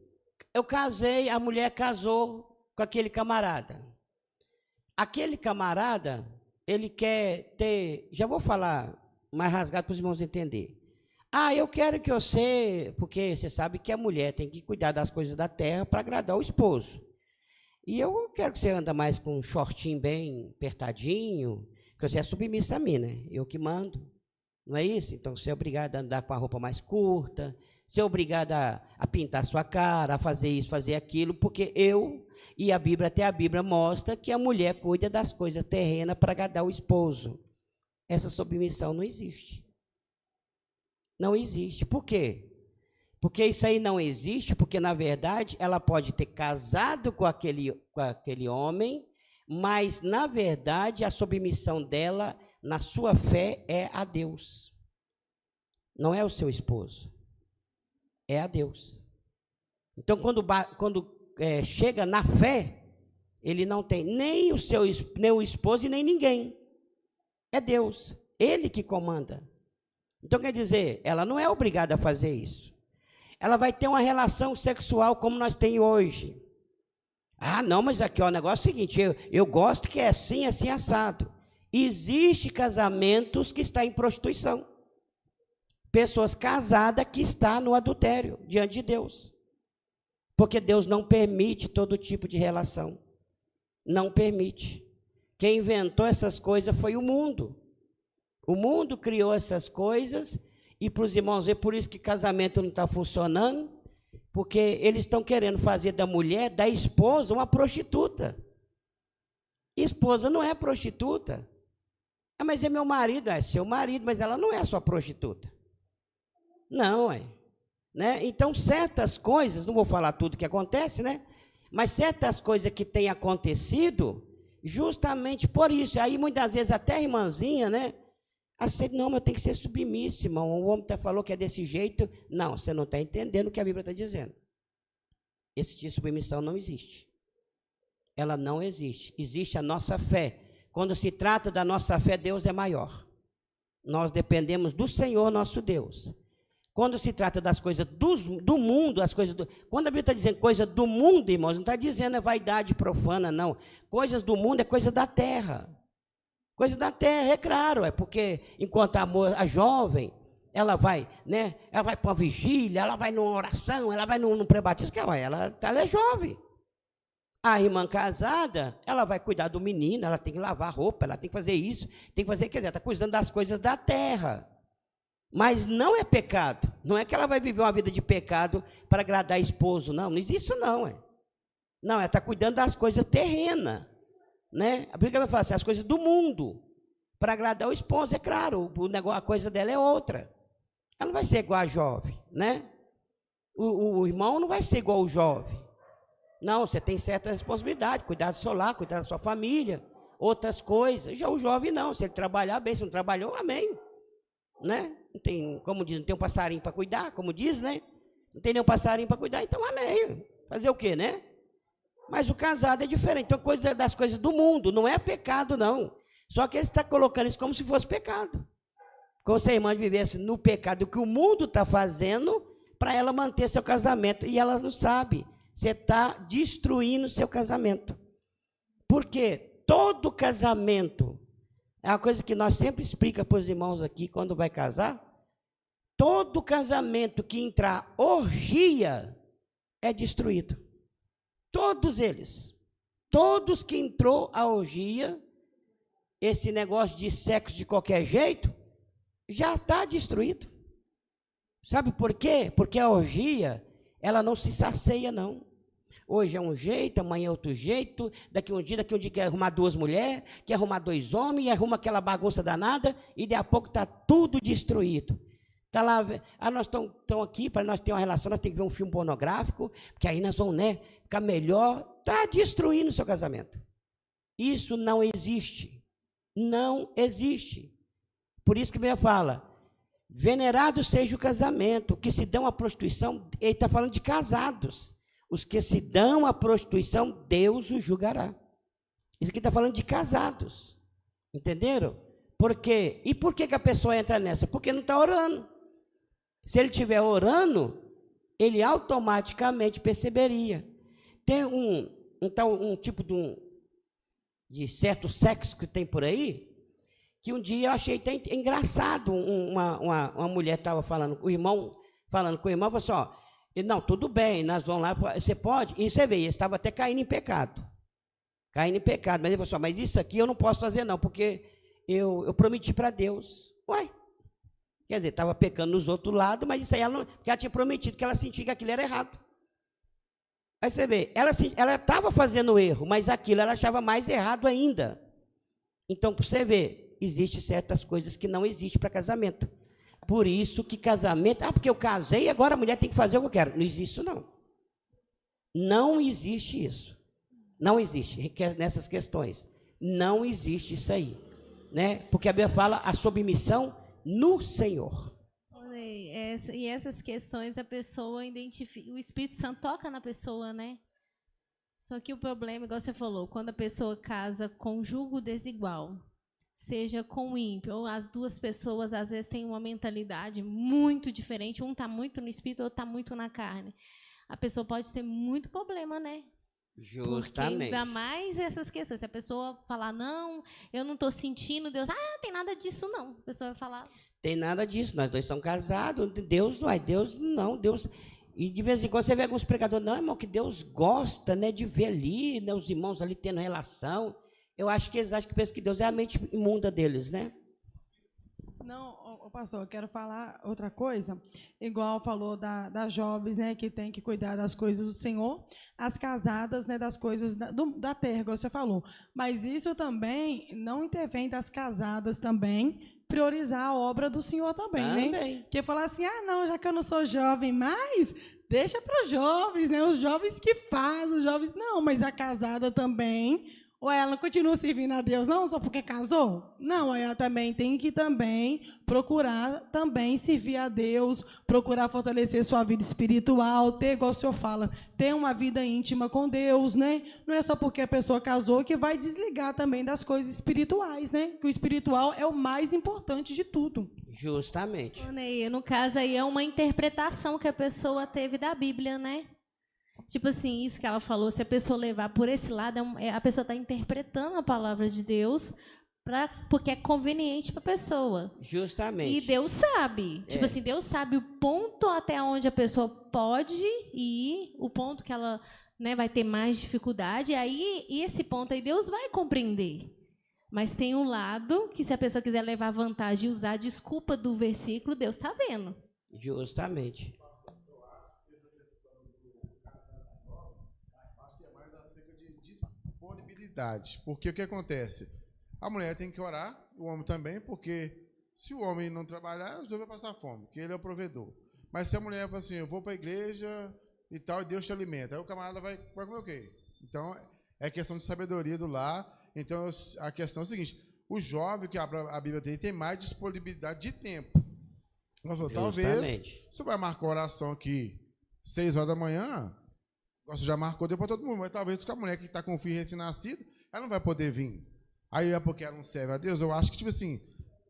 eu casei, a mulher casou com aquele camarada. Aquele camarada, ele quer ter, já vou falar mais rasgado para os irmãos entenderem. Eu quero que você, porque você sabe que a mulher tem que cuidar das coisas da terra para agradar o esposo. E eu quero que você anda mais com um shortinho bem apertadinho, porque você é submissa a mim, né? Eu que mando, não é isso? Então você é obrigado a andar com a roupa mais curta, você é obrigado a pintar sua cara, a fazer isso, fazer aquilo, porque e a Bíblia, até a Bíblia mostra que a mulher cuida das coisas terrenas para agradar o esposo. Essa submissão não existe. Não existe. Por quê? Porque isso aí não existe, porque, na verdade, ela pode ter casado com aquele homem, mas, na verdade, a submissão dela, na sua fé, é a Deus. Não é o seu esposo. É a Deus. Então, quando chega na fé, ele não tem nem o esposo e nem ninguém. É Deus, Ele que comanda. Então, quer dizer, ela não é obrigada a fazer isso. Ela vai ter uma relação sexual como nós temos hoje. Não, mas aqui o negócio é o seguinte, eu gosto que é assim, assim, assado. Existe casamentos que estão em prostituição. Pessoas casadas que estão no adultério, diante de Deus. Porque Deus não permite todo tipo de relação. Não permite. Quem inventou essas coisas foi o mundo. O mundo criou essas coisas, e para os irmãos ver, por isso que casamento não está funcionando, porque eles estão querendo fazer da mulher, da esposa, uma prostituta. Esposa não é prostituta. Mas é meu marido, é seu marido, mas ela não é sua prostituta. Não, né? Então, certas coisas, não vou falar tudo que acontece, né? Mas certas coisas que têm acontecido, justamente por isso. Aí, muitas vezes, até a irmãzinha, né? Assim, não, eu tenho que ser submissa, irmão. O homem até falou que é desse jeito. Não, você não está entendendo o que a Bíblia está dizendo. Esse tipo de submissão não existe. Ela não existe. Existe a nossa fé. Quando se trata da nossa fé, Deus é maior. Nós dependemos do Senhor, nosso Deus. Quando se trata das coisas do mundo, quando a Bíblia está dizendo coisa do mundo, irmãos, não está dizendo é vaidade profana, não. Coisas do mundo é coisa da terra. Coisa da terra, é claro, é porque enquanto a jovem, ela vai, né? Ela vai para uma vigília, ela vai numa oração, ela vai num pré-batismo, ela é jovem. A irmã casada, ela vai cuidar do menino, ela tem que lavar roupa, ela tem que fazer isso, tem que fazer, quer dizer, está cuidando das coisas da terra. Mas não é pecado. Não é que ela vai viver uma vida de pecado para agradar esposo, não. Não existe isso, não. Não, ela está cuidando das coisas terrenas. Né? A Bíblia vai falar assim, as coisas do mundo. Para agradar o esposo, é claro, a coisa dela é outra. Ela não vai ser igual a jovem, né? O irmão não vai ser igual ao jovem. Não, você tem certa responsabilidade, cuidar do seu lar, cuidar da sua família, outras coisas. Já o jovem não, se ele trabalhar bem, se não trabalhou, amém. Né? Não tem, como diz, não tem um passarinho para cuidar, como diz, né? Não tem nenhum passarinho para cuidar, então amém. Fazer o quê, né? Mas o casado é diferente, então coisa das coisas do mundo, não é pecado não. Só que ele está colocando isso como se fosse pecado. Como se a irmã vivesse no pecado que o mundo está fazendo para ela manter seu casamento. E ela não sabe. Você está destruindo seu casamento. Porque todo casamento, é uma coisa que nós sempre explica para os irmãos aqui quando vai casar. Todo casamento que entrar orgia é destruído. Todos eles. Todos que entrou a orgia, esse negócio de sexo de qualquer jeito, já está destruído. Sabe por quê? Porque a orgia, ela não se sacia, não. Hoje é um jeito, amanhã é outro jeito, daqui um dia quer arrumar 2 mulheres, quer arrumar 2 homens, e arruma aquela bagunça danada, e daqui a pouco está tudo destruído. Está lá, nós estamos aqui, para nós ter uma relação, nós temos que ver um filme pornográfico, porque aí nós vamos, né, ficar melhor. Está destruindo o seu casamento. Isso não existe. Não existe. Por isso que a Bíblia fala, venerado seja o casamento, que se dão à prostituição, ele está falando de casados. Os que se dão à prostituição, Deus os julgará. Isso aqui está falando de casados. Entenderam? Por quê? E por que a pessoa entra nessa? Porque não está orando. Se ele estiver orando, ele automaticamente perceberia. Tem um tipo de certo sexo que tem por aí, que um dia eu achei até engraçado. Uma mulher estava falando, o irmão falando com o irmão, falou assim, ó, não, tudo bem, nós vamos lá, você pode? E você vê, ele estava até caindo em pecado. Caindo em pecado, mas ele falou assim, ó, mas isso aqui eu não posso fazer não, porque eu prometi para Deus. Ué, quer dizer, estava pecando nos outros lados, mas isso aí porque ela tinha prometido, que ela sentia que aquilo era errado. Aí você vê, ela estava fazendo erro, mas aquilo ela achava mais errado ainda. Então, para você ver, existem certas coisas que não existem para casamento. Por isso que casamento... porque eu casei e agora a mulher tem que fazer o que eu quero. Não existe isso, não. Não existe isso. Não existe nessas questões. Não existe isso aí. Né? Porque a Bíblia fala a submissão no Senhor. E essas questões a pessoa identifica, o Espírito Santo toca na pessoa, né? Só que o problema, igual você falou, quando a pessoa casa com julgo desigual, seja com o ímpio, ou as duas pessoas às vezes têm uma mentalidade muito diferente, um está muito no espírito, outro está muito na carne. A pessoa pode ter muito problema, né? Justamente. Porque ainda mais essas questões. Se a pessoa falar, não, eu não estou sentindo Deus, tem nada disso não. A pessoa vai falar... Tem nada disso, nós dois somos casados, Deus não é, Deus não, Deus... E de vez em quando você vê alguns pregadores, não, irmão, que Deus gosta, né, de ver ali, né, os irmãos ali tendo relação. Eu acho que eles acham que pensam que Deus é a mente imunda deles, né? Não, Ô, pastor, eu quero falar outra coisa. Igual falou das jovens, né, que tem que cuidar das coisas do Senhor, as casadas, né, das coisas da terra, igual você falou. Mas isso também não intervém das casadas também priorizar a obra do Senhor também, né? Porque falar assim, não, já que eu não sou jovem mais, deixa para os jovens, né? Os jovens que fazem, os jovens... Não, mas a casada também... Ou ela continua servindo a Deus, não só porque casou? Não, ela também tem que também procurar também servir a Deus, procurar fortalecer sua vida espiritual, ter, igual o senhor fala, ter uma vida íntima com Deus, né? Não é só porque a pessoa casou que vai desligar também das coisas espirituais, né? Que o espiritual é o mais importante de tudo. Justamente. No caso aí é uma interpretação que a pessoa teve da Bíblia, né? Tipo assim, isso que ela falou, se a pessoa levar por esse lado, a pessoa está interpretando a palavra de Deus porque é conveniente para a pessoa. Justamente. E Deus sabe. Tipo assim, Deus sabe o ponto até onde a pessoa pode ir, o ponto que ela, né, vai ter mais dificuldade, e esse ponto aí Deus vai compreender. Mas tem um lado que, se a pessoa quiser levar vantagem e usar a desculpa do versículo, Deus está vendo. Justamente. Porque o que acontece? A mulher tem que orar, o homem também, porque se o homem não trabalhar, os dois vão passar fome, porque ele é o provedor. Mas se a mulher fala assim, eu vou para a igreja e tal, e Deus te alimenta, aí o camarada vai comer o quê? Então, é questão de sabedoria do lar. Então, a questão é o seguinte, o jovem que a Bíblia tem mais disponibilidade de tempo. Nossa, talvez, você vai marcar a oração aqui 6 horas da manhã, você já marcou, deu para todo mundo, mas talvez com a mulher que está com o filho recém-nascido, ela não vai poder vir. Aí é porque ela não serve a Deus. Eu acho que, tipo assim,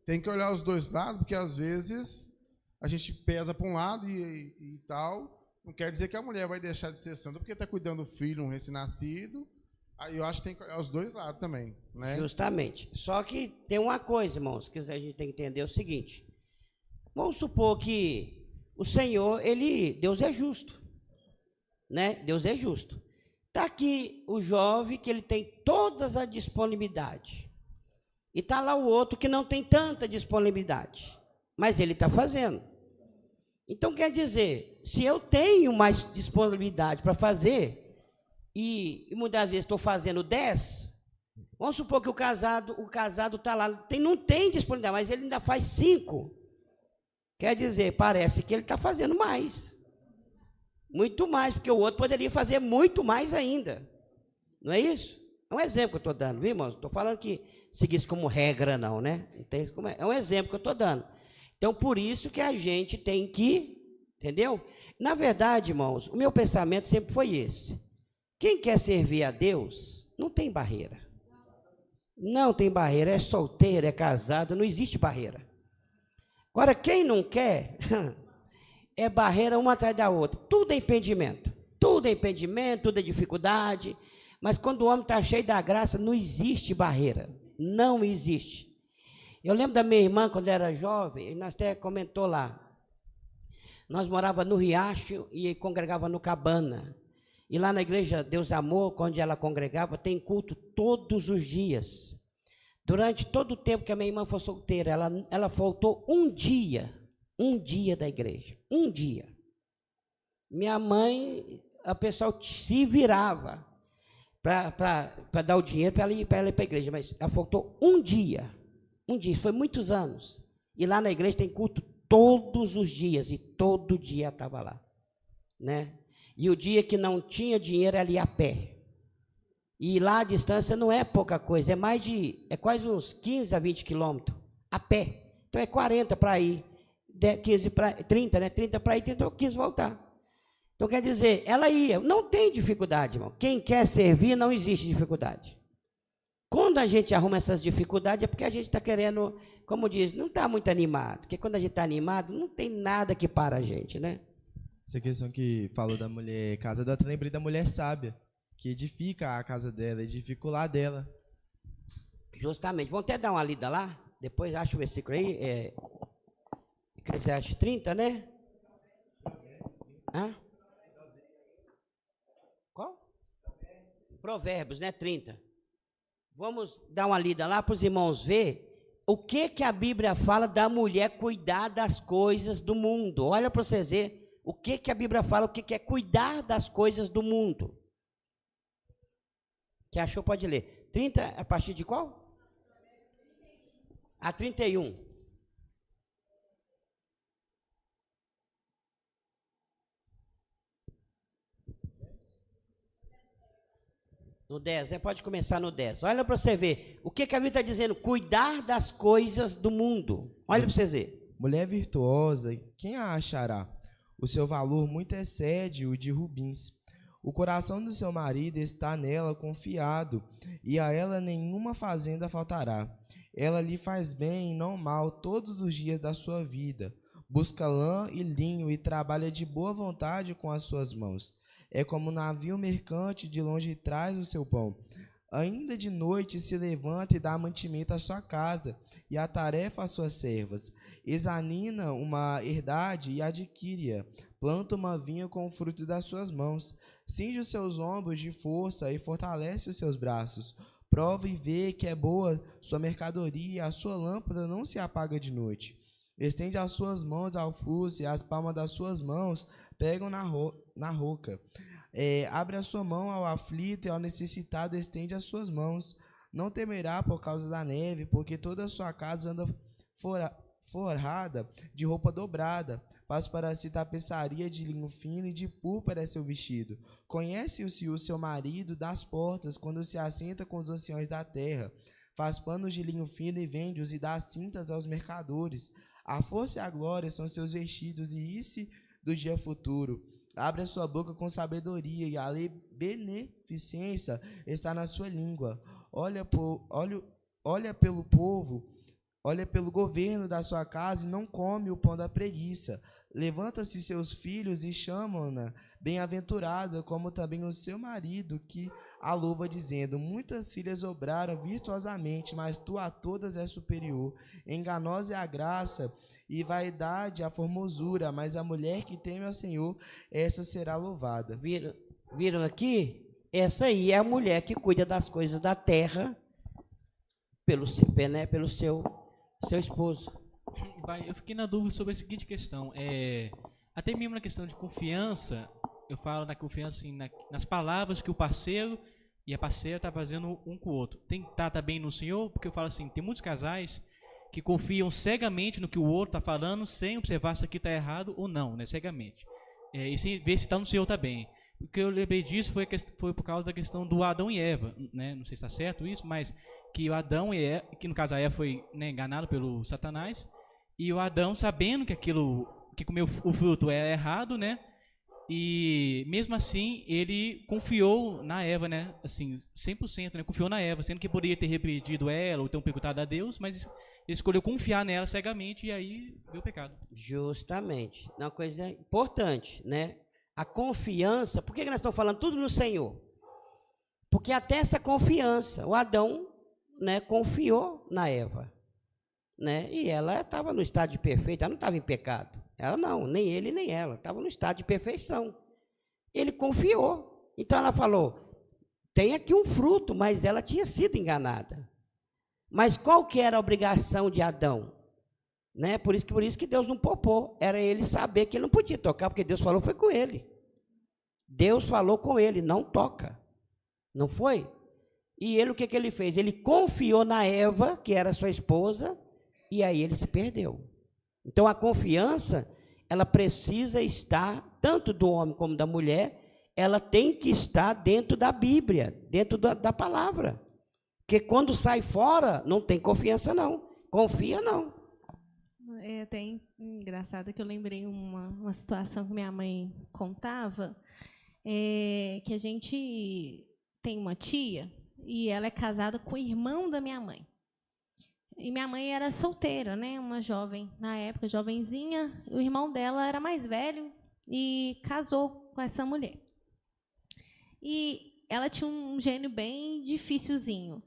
tem que olhar os dois lados, porque às vezes a gente pesa para um lado e tal. Não quer dizer que a mulher vai deixar de ser santa porque está cuidando do filho, um recém-nascido. Aí eu acho que tem que olhar os dois lados também, né? Justamente. Só que tem uma coisa, irmãos, que a gente tem que entender: é o seguinte. Vamos supor que o Senhor, Deus é justo. Né? Deus é justo. Está aqui o jovem que ele tem toda a disponibilidade. E está lá o outro que não tem tanta disponibilidade. Mas ele está fazendo. Então quer dizer, se eu tenho mais disponibilidade para fazer, e muitas vezes estou fazendo 10, vamos supor que o casado está lá, não tem disponibilidade, mas ele ainda faz 5. Quer dizer, parece que ele está fazendo mais. Muito mais, porque o outro poderia fazer muito mais ainda. Não é isso? É um exemplo que eu estou dando, viu, irmãos? Estou falando que seguisse como regra, não, né? É um exemplo que eu estou dando. Então, por isso que a gente tem que, entendeu? Na verdade, irmãos, o meu pensamento sempre foi esse. Quem quer servir a Deus, não tem barreira. Não tem barreira, é solteiro, é casado, não existe barreira. Agora, quem não quer... é barreira uma atrás da outra. Tudo é impedimento. Tudo é impedimento, tudo é dificuldade. Mas quando o homem está cheio da graça, não existe barreira. Não existe. Eu lembro da minha irmã, quando era jovem, nós até comentou lá. Nós morávamos no Riacho e congregava no Cabana. E lá na igreja Deus Amor, onde ela congregava, tem culto todos os dias. Durante todo o tempo que a minha irmã foi solteira, ela faltou um dia da igreja, um dia. Minha mãe, a pessoa se virava para dar o dinheiro para ela ir para a igreja, mas ela faltou um dia, foi muitos anos. E lá na igreja tem culto todos os dias, e todo dia ela estava lá, né? E o dia que não tinha dinheiro, ela ia a pé. E lá a distância não é pouca coisa, é quase uns 15 a 20 quilômetros, a pé. Então é 40 para ir. 15 para 30, né? 30 para ir, 30 15 voltar. Então quer dizer, ela ia, não tem dificuldade, irmão. Quem quer servir, não existe dificuldade. Quando a gente arruma essas dificuldades, é porque a gente está querendo, como diz, não está muito animado. Porque quando a gente está animado, não tem nada que para a gente, né? Essa questão que falou da mulher casada, eu até lembrei da mulher sábia, que edifica a casa dela, edifica o lar dela. Justamente. Vamos até dar uma lida lá, depois acha o versículo aí, Eclesiastes 30, né? Hã? Qual? Provérbios, né? 30. Vamos dar uma lida lá para os irmãos ver o que a Bíblia fala da mulher cuidar das coisas do mundo. Olha para vocês verem o que a Bíblia fala, o que é cuidar das coisas do mundo. Quem achou pode ler. 30, a partir de qual? A 31. No 10, né? Pode começar no 10. Olha para você ver. O que a Bíblia está dizendo? Cuidar das coisas do mundo. Olha para vocês verem. Mulher virtuosa, quem a achará? O seu valor muito excede o de rubins. O coração do seu marido está nela confiado, e a ela nenhuma fazenda faltará. Ela lhe faz bem e não mal todos os dias da sua vida. Busca lã e linho e trabalha de boa vontade com as suas mãos. É como um navio mercante, de longe traz o seu pão. Ainda de noite se levanta e dá mantimento à sua casa, e a tarefa às suas servas. Examina uma herdade e adquire-a. Planta uma vinha com o fruto das suas mãos. Cinge os seus ombros de força e fortalece os seus braços. Prova e vê que é boa sua mercadoria, a sua lâmpada não se apaga de noite. Estende as suas mãos ao fuso e as palmas das suas mãos pegam na roca. Abre a sua mão ao aflito e ao necessitado estende as suas mãos. Não temerá por causa da neve, porque toda a sua casa anda forrada de roupa dobrada. Faz para si tapeçaria de linho fino e de púrpura é seu vestido. Conhece-o-se o seu marido das portas, quando se assenta com os anciões da terra. Faz panos de linho fino e vende-os e dá cintas aos mercadores. A força e a glória são seus vestidos e ri-se do dia futuro. Abre a sua boca com sabedoria e a lei beneficência está na sua língua. Olha pelo povo, olha pelo governo da sua casa e não come o pão da preguiça. Levanta-se seus filhos e chamam-na bem-aventurada, como também o seu marido, que a louva, dizendo: muitas filhas obraram virtuosamente, mas tu a todas és superior. Enganosa é a graça e vaidade a formosura, mas a mulher que teme ao Senhor, essa será louvada. Viram aqui? Essa aí é a mulher que cuida das coisas da terra pelo seu esposo. Eu fiquei na dúvida sobre a seguinte questão. Até mesmo na questão de confiança, eu falo da confiança assim, nas palavras que o parceiro e a parceira estão fazendo um com o outro. Tem que estar também no Senhor, porque eu falo assim, tem muitos casais que confiam cegamente no que o outro está falando, sem observar se aqui está errado ou não, né? Cegamente. E sem ver se está no Senhor também. O que eu lembrei disso foi por causa da questão do Adão e Eva, né? Não sei se está certo isso, mas que o Adão e Eva, que no caso a Eva foi, né, enganado pelo Satanás, e o Adão, sabendo que aquilo que comeu o fruto era errado, né? E mesmo assim ele confiou na Eva, né? Assim, 100%, né? Confiou na Eva, sendo que poderia ter repreendido ela ou ter perguntado a Deus, mas ele escolheu confiar nela cegamente e aí veio o pecado. Justamente. Uma coisa importante, né? A confiança. Por que nós estamos falando tudo no Senhor? Porque até essa confiança, o Adão, né, confiou na Eva, né? E ela estava no estado de perfeito, ela não estava em pecado. Ela não, nem ele nem ela, estava no estado de perfeição. Ele confiou. Então ela falou, tem aqui um fruto, mas ela tinha sido enganada. Mas qual que era a obrigação de Adão? Né? Por isso que Deus não poupou. Era ele saber que ele não podia tocar, porque Deus falou foi com ele. Deus falou com ele, não toca. Não foi? E ele, o que ele fez? Ele confiou na Eva, que era sua esposa, e aí ele se perdeu. Então a confiança, ela precisa estar, tanto do homem como da mulher, ela tem que estar dentro da Bíblia, dentro da palavra. Porque quando sai fora, não tem confiança não, confia não. É até engraçado que eu lembrei uma situação que minha mãe contava, que a gente tem uma tia, e ela é casada com o irmão da minha mãe. E minha mãe era solteira, né? Uma jovem, na época, jovenzinha. O irmão dela era mais velho e casou com essa mulher. E ela tinha um gênio bem dificilzinho.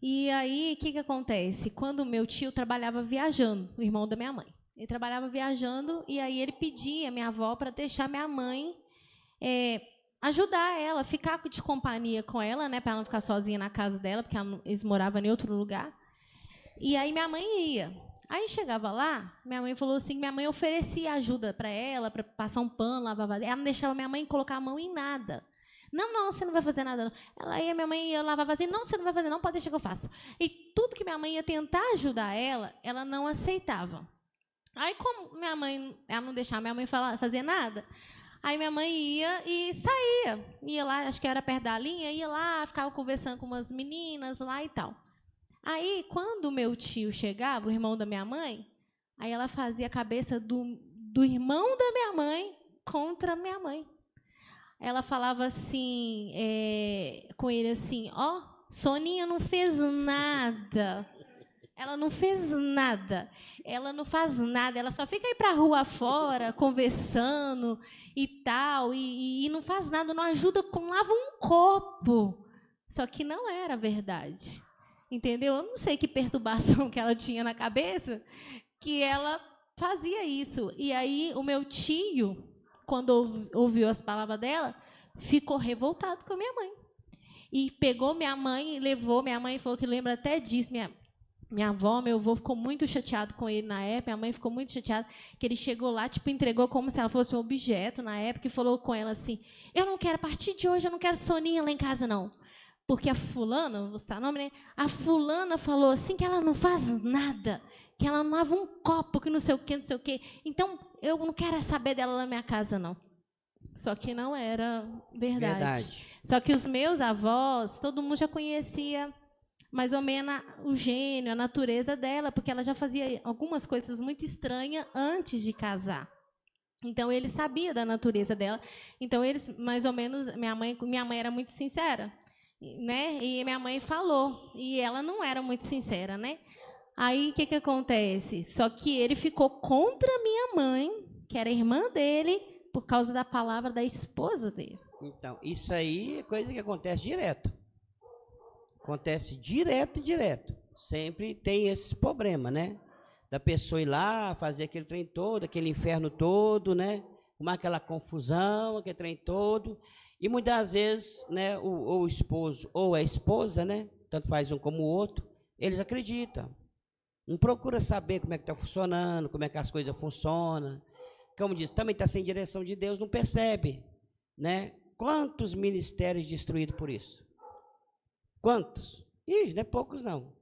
E aí, o que acontece? Quando o meu tio trabalhava viajando, o irmão da minha mãe. Ele trabalhava viajando e aí ele pedia a minha avó para deixar minha mãe ajudar ela, ficar de companhia com ela, né? Para ela não ficar sozinha na casa dela, porque eles moravam em outro lugar. E aí minha mãe ia. Aí chegava lá, minha mãe falou assim, minha mãe oferecia ajuda para ela, para passar um pano, lavar vasilha. Ela não deixava minha mãe colocar a mão em nada. Não, você não vai fazer nada. Não. Ela ia, minha mãe ia lavar vasilha. Não, você não vai fazer, não, pode deixar que eu faça. E tudo que minha mãe ia tentar ajudar ela não aceitava. Aí, como minha mãe, ela não deixava minha mãe fazer nada, aí minha mãe ia e saía. Ia lá, acho que era perto da linha, ia lá, ficava conversando com umas meninas lá e tal. Aí, quando o meu tio chegava, o irmão da minha mãe, aí ela fazia a cabeça do irmão da minha mãe contra a minha mãe. Ela falava assim, com ele assim, ó, Soninha não fez nada. Ela não fez nada. Ela não faz nada. Ela só fica aí para a rua fora, conversando e tal, e não faz nada, não ajuda, com lava um copo. Só que não era verdade. Entendeu? Eu não sei que perturbação que ela tinha na cabeça, que ela fazia isso. E aí o meu tio, quando ouviu as palavras dela, ficou revoltado com a minha mãe. E pegou minha mãe e levou. Minha mãe falou que lembra até disso. Minha avó, meu avô ficou muito chateado com ele na época. Minha mãe ficou muito chateada, que ele chegou lá, tipo, entregou como se ela fosse um objeto na época e falou com ela assim, eu não quero, a partir de hoje, eu não quero Soninha lá em casa, não. Porque a fulana, vou citar o nome, né? A fulana falou assim que ela não faz nada, que ela não lava um copo, que não sei o quê, não sei o quê. Então, eu não quero saber dela lá na minha casa, não. Só que não era verdade. Só que os meus avós, todo mundo já conhecia mais ou menos o gênio, a natureza dela, porque ela já fazia algumas coisas muito estranhas antes de casar. Então, ele sabia da natureza dela. Então, eles, mais ou menos, minha mãe era muito sincera, né? E minha mãe falou, e ela não era muito sincera, né? Aí, o que acontece? Só que ele ficou contra minha mãe, que era irmã dele, por causa da palavra da esposa dele. Então, isso aí é coisa que acontece direto. Acontece direto. Sempre tem esse problema, né? Da pessoa ir lá, fazer aquele trem todo, aquele inferno todo, né? Uma aquela confusão, aquele trem todo. E muitas vezes, né, o esposo ou a esposa, né? Tanto faz um como o outro, eles acreditam. Não procura saber como é que está funcionando, como é que as coisas funcionam. Como diz, também está sem direção de Deus, não percebe, né? Quantos ministérios destruídos por isso? Quantos? Ih, não é poucos não,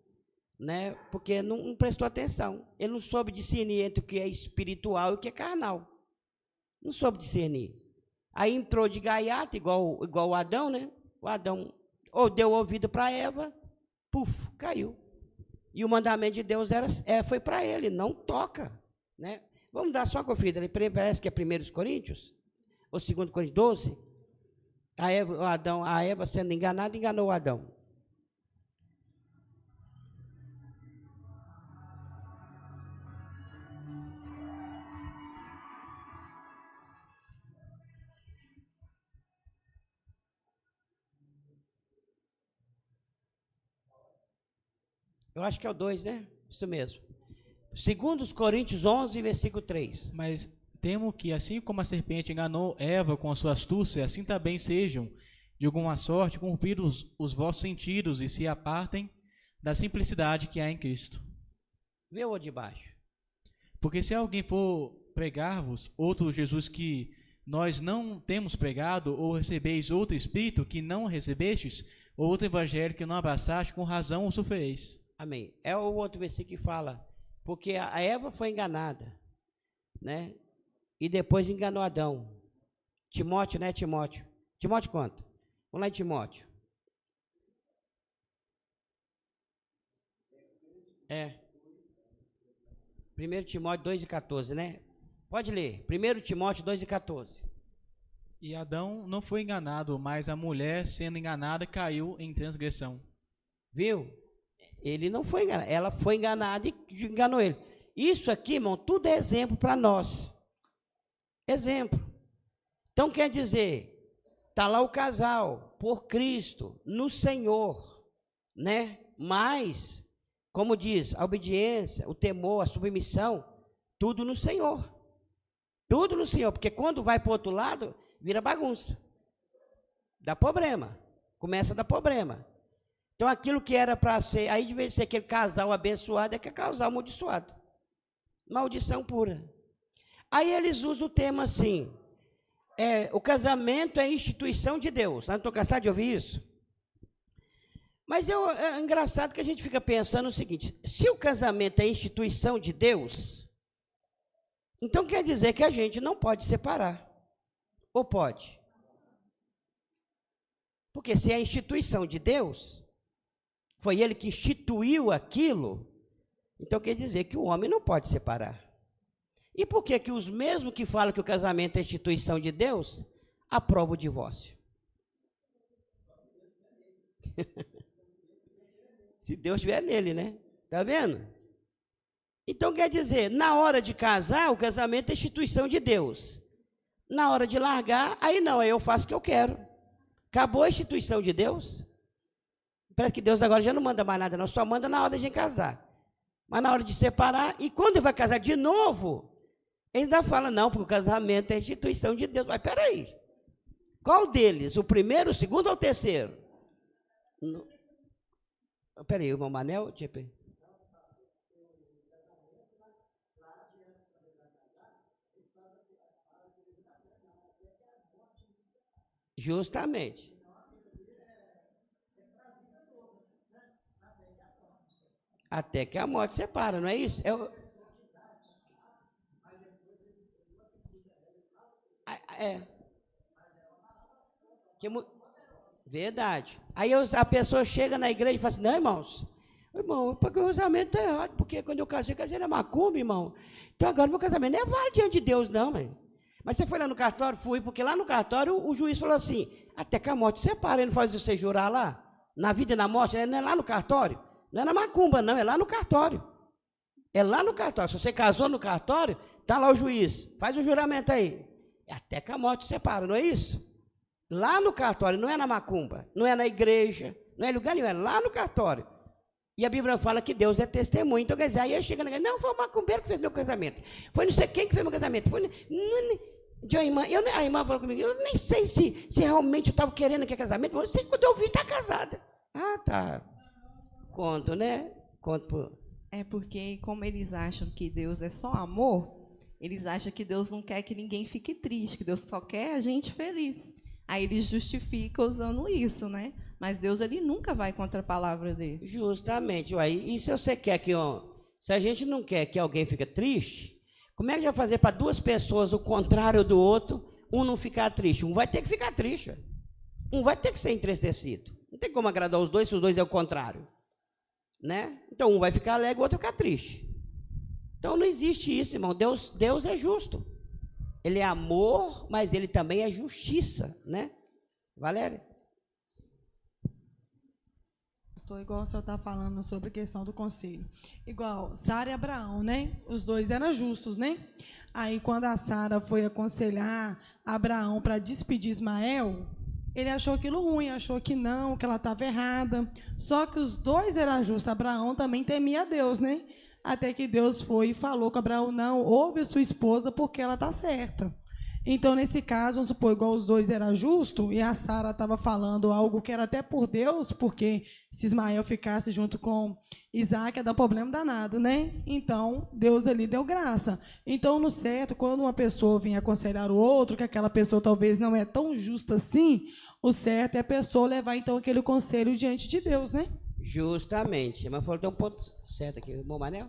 né? Porque não prestou atenção. Ele não soube discernir entre o que é espiritual e o que é carnal. Não soube discernir. Aí entrou de gaiato, igual o Adão, né? O Adão ou deu ouvido para Eva, puf, caiu. E o mandamento de Deus foi para ele, não toca, né? Vamos dar só uma conferida, parece que é 1 Coríntios, ou 2 Coríntios 12. A Eva sendo enganada, enganou o Adão. Eu acho que é o 2, né? Isso mesmo. 2 Coríntios 11, versículo 3. Mas temo que, assim como a serpente enganou Eva com a sua astúcia, assim também sejam, de alguma sorte, corrompidos os vossos sentidos e se apartem da simplicidade que há em Cristo. Vê o de baixo. Porque se alguém for pregar-vos outro Jesus que nós não temos pregado, ou recebeis outro Espírito que não recebestes, ou outro Evangelho que não abraçaste, com razão o sofreis. Amém. É o outro versículo que fala, porque a Eva foi enganada, né? E depois enganou Adão. Timóteo, né, Timóteo? Timóteo quanto? Vamos lá em Timóteo. 1 Timóteo 2,14, né? Pode ler. 1 Timóteo 2,14. E Adão não foi enganado, mas a mulher, sendo enganada, caiu em transgressão. Viu? Ele não foi enganado, ela foi enganada e enganou ele. Isso aqui, irmão, tudo é exemplo para nós. Exemplo. Então quer dizer, está lá o casal, por Cristo, no Senhor, né? Mas, como diz, a obediência, o temor, a submissão, tudo no Senhor. Tudo no Senhor, porque quando vai para o outro lado, vira bagunça. Dá problema. Começa a dar problema. Então aquilo que era para ser, aí de vez de ser aquele casal abençoado, é que é casal amaldiçoado. Maldição pura. Aí eles usam o tema assim, o casamento é instituição de Deus. Não estou cansado de ouvir isso? Mas é engraçado que a gente fica pensando o seguinte, se o casamento é instituição de Deus, então quer dizer que a gente não pode separar. Ou pode? Porque se é a instituição de Deus, foi ele que instituiu aquilo, então quer dizer que o homem não pode separar. E por que os mesmos que falam que o casamento é instituição de Deus, aprovam o divórcio? Se Deus estiver nele, né? Tá vendo? Então quer dizer, na hora de casar, o casamento é instituição de Deus. Na hora de largar, aí não, aí eu faço o que eu quero. Acabou a instituição de Deus. Parece que Deus agora já não manda mais nada, não, só manda na hora de casar. Mas na hora de separar, e quando ele vai casar de novo, eles ainda falam, não, porque o casamento é instituição de Deus. Mas peraí, qual deles? O primeiro, o segundo ou o terceiro? Peraí, o irmão Manel? Justamente. Até que a morte separa, não é isso? Verdade. Aí a pessoa chega na igreja e fala assim, não, irmãos, porque o casamento está errado, porque quando eu casei na macumba, irmão. Então agora meu casamento não é válido diante de Deus, não, mãe. Mas você foi lá no cartório? Fui, porque lá no cartório o juiz falou assim, até que a morte separa, ele não faz você jurar lá, na vida e na morte, não é lá no cartório, não é na macumba, não, é lá no cartório. É lá no cartório, se você casou no cartório, está lá o juiz, faz o juramento aí, até que a morte separa, não é isso? Lá no cartório, não é na macumba, não é na igreja, não é lugar nenhum, é lá no cartório. E a Bíblia fala que Deus é testemunho, então quer dizer, aí eu chego na igreja, não, foi o macumbeiro que fez meu casamento, foi não sei quem que fez meu casamento, foi... a irmã falou comigo, eu nem sei se realmente eu estava querendo aquele casamento, mas eu sei que quando eu vi, está casada. Ah, tá. Conto, né? Conto por... É porque, como eles acham que Deus é só amor, eles acham que Deus não quer que ninguém fique triste, que Deus só quer a gente feliz. Aí eles justificam usando isso, né? Mas Deus, ele nunca vai contra a palavra dele. Justamente. Ué, e se você quer que... se a gente não quer que alguém fique triste, como é que vai fazer para duas pessoas o contrário do outro, um não ficar triste? Um vai ter que ficar triste. Um vai ter que ser entristecido. Não tem como agradar os dois se os dois é o contrário. Né? Então um vai ficar alegre, o outro vai ficar triste. Então não existe isso, irmão. Deus é justo. Ele é amor, mas ele também é justiça, né? Valéria? Estou igual o senhor está falando sobre a questão do conselho. Igual Sara e Abraão, né? Os dois eram justos, né? Aí quando a Sara foi aconselhar Abraão para despedir Ismael, ele achou aquilo ruim, achou que não, que ela estava errada. Só que os dois eram justos. Abraão também temia a Deus, né? Até que Deus foi e falou com Abraão, não, ouve a sua esposa porque ela está certa. Então, nesse caso, vamos supor, igual os dois eram justos, e a Sara estava falando algo que era até por Deus, porque se Ismael ficasse junto com Isaac, ia dar problema danado, né? Então, Deus ali deu graça. Então, no certo, quando uma pessoa vinha aconselhar o outro, que aquela pessoa talvez não é tão justa assim, o certo é a pessoa levar, então, aquele conselho diante de Deus, né? Justamente. Mas falou, tem um ponto certo aqui, irmão Manel?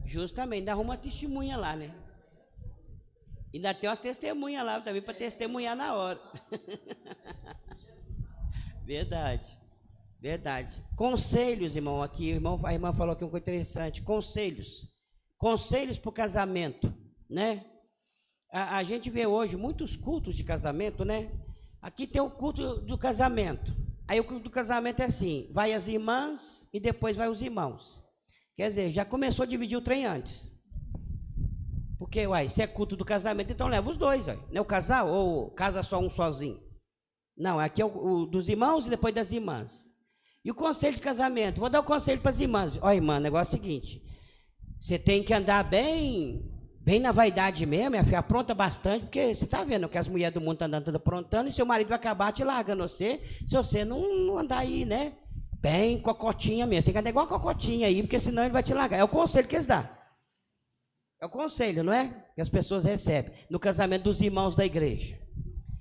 Justamente, ainda arruma uma testemunha lá, né? Ainda tem umas testemunhas lá também para testemunhar na hora. Verdade, verdade. Conselhos, irmão, aqui, a irmã falou aqui uma coisa interessante. Conselhos para o casamento, né? A gente vê hoje muitos cultos de casamento, né? Aqui tem o culto do casamento. Aí o culto do casamento é assim, vai as irmãs e depois vai os irmãos. Quer dizer, já começou a dividir o trem antes. Porque, se é culto do casamento, então leva os dois, não é o casal ou casa só um sozinho. Não, aqui é o dos irmãos e depois das irmãs. E o conselho de casamento, vou dar o conselho para as irmãs. Irmã, o negócio é o seguinte, Você tem que andar bem na vaidade mesmo, minha filha, apronta bastante, porque você está vendo que as mulheres do mundo estão andando todas aprontando e seu marido vai acabar te largando você, se você não andar aí, né? Bem cocotinha mesmo. Tem que andar igual cocotinha aí, porque senão ele vai te largar. É o conselho que eles dão. É o conselho, não é? Que as pessoas recebem no casamento dos irmãos da igreja.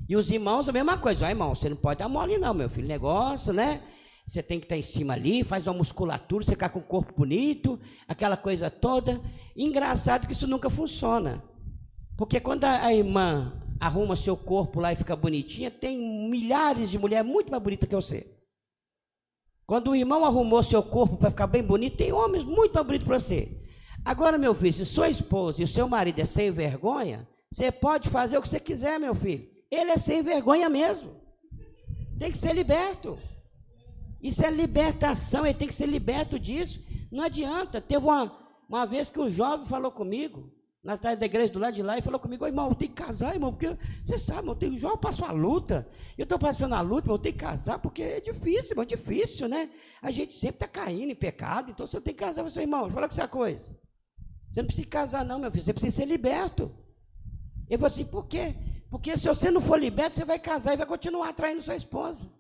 E os irmãos, a mesma coisa. Ó, irmão, você não pode dar mole não, meu filho. Negócio, né? Você tem que estar em cima ali, faz uma musculatura, você ficar com o corpo bonito, aquela coisa toda. Engraçado que isso nunca funciona. Porque quando a irmã arruma seu corpo lá e fica bonitinha, tem milhares de mulheres muito mais bonitas que você. Quando o irmão arrumou seu corpo para ficar bem bonito, tem homens muito mais bonitos para você. Agora, meu filho, se sua esposa e o seu marido é sem vergonha, você pode fazer o que você quiser, meu filho. Ele é sem vergonha mesmo. Tem que ser liberto. Isso é libertação, ele tem que ser liberto disso. Não adianta. Teve uma vez que um jovem falou comigo, na cidade da igreja do lado de lá, e falou comigo: irmão, eu tenho que casar, irmão, porque você sabe, irmão, o jovem passou a luta. Eu estou passando a luta, irmão, eu tenho que casar, porque é difícil, irmão, difícil, né? A gente sempre está caindo em pecado, então você tem que casar com seu irmão. Deixa eu falar com você uma coisa. Você não precisa casar, não, meu filho, você precisa ser liberto. Ele falou assim: por quê? Porque se você não for liberto, você vai casar e vai continuar traindo sua esposa.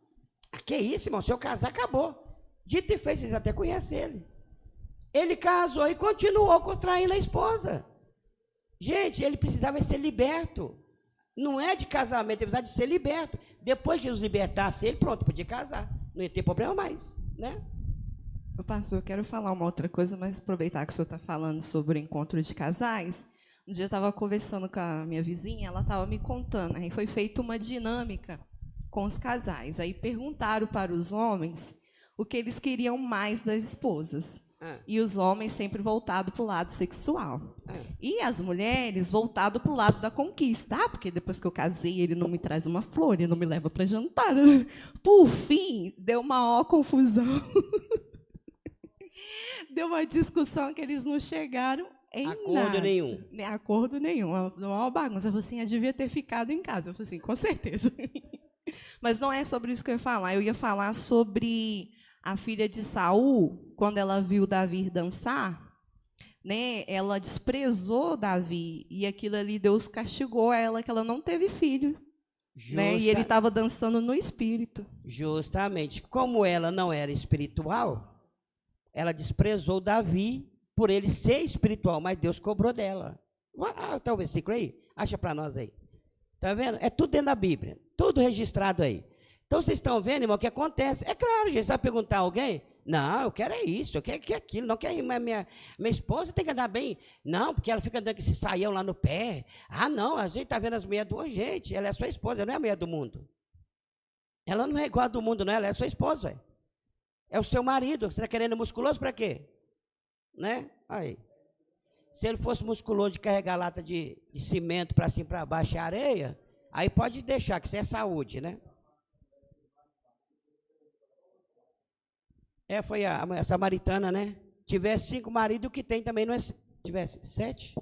Ah, que isso, irmão? Se eu casar, acabou. Dito e feito, vocês até conhecem ele. Ele casou e continuou traindo a esposa. Gente, ele precisava ser liberto. Não é de casamento, ele precisava de ser liberto. Depois que Jesus libertasse ele, pronto, podia casar. Não ia ter problema mais, né? Pastor, eu quero falar uma outra coisa, mas aproveitar que o senhor está falando sobre o encontro de casais. Um dia eu estava conversando com a minha vizinha, ela estava me contando, aí foi feita uma dinâmica com os casais. Aí perguntaram para os homens o que eles queriam mais das esposas. E os homens sempre voltados para o lado sexual. E as mulheres voltadas para o lado da conquista. Ah, porque depois que eu casei, ele não me traz uma flor, ele não me leva para jantar. Por fim, deu uma maior confusão. Deu uma discussão que eles não chegaram em acordo nada. Nenhum. Acordo nenhum. Uma bagunça. Eu falei assim, eu devia ter ficado em casa. Eu falei assim, com certeza. Mas não é sobre isso que eu ia falar. Eu ia falar sobre a filha de Saul, quando ela viu Davi dançar, né, ela desprezou Davi, e aquilo ali Deus castigou ela, que ela não teve filho. Né, e ele estava dançando no espírito. Justamente. Como ela não era espiritual, ela desprezou Davi por ele ser espiritual, mas Deus cobrou dela. Está o versículo aí? Acha para nós aí. Está vendo? É tudo dentro da Bíblia, tudo registrado aí. Então, vocês estão vendo, irmão, o que acontece? É claro, gente, você vai perguntar a alguém? Não, eu quero é isso, eu quero que aquilo, não quero minha esposa tem que andar bem. Não, porque ela fica andando com esse saião lá no pé. Ah, não, a gente está vendo as mulheres do gente, ela é sua esposa, ela não é a mulher do mundo. Ela não é igual a do mundo, não, ela é sua esposa. Véio. É o seu marido, você está querendo musculoso para quê? Né? Aí. Se ele fosse musculoso de carregar lata de cimento para cima, para baixo e areia, aí pode deixar, que isso é saúde, né? Foi a samaritana, né? Tivesse 5 maridos, o que tem também não é... Tivesse 7?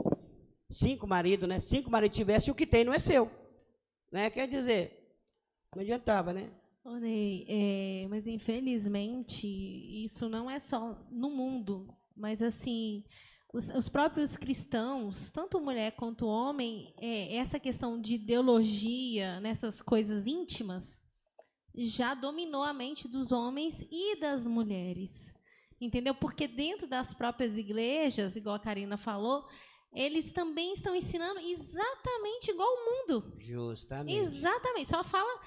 5 maridos, né? 5 maridos tivesse, o que tem não é seu. Né? Quer dizer, não adiantava, né? Ô, Ney, mas infelizmente, isso não é só no mundo, mas assim, os próprios cristãos, tanto mulher quanto homem, essa questão de ideologia, nessas coisas íntimas, já dominou a mente dos homens e das mulheres, entendeu? Porque dentro das próprias igrejas, igual a Karina falou, eles também estão ensinando exatamente igual ao mundo. Justamente. Exatamente. Só fala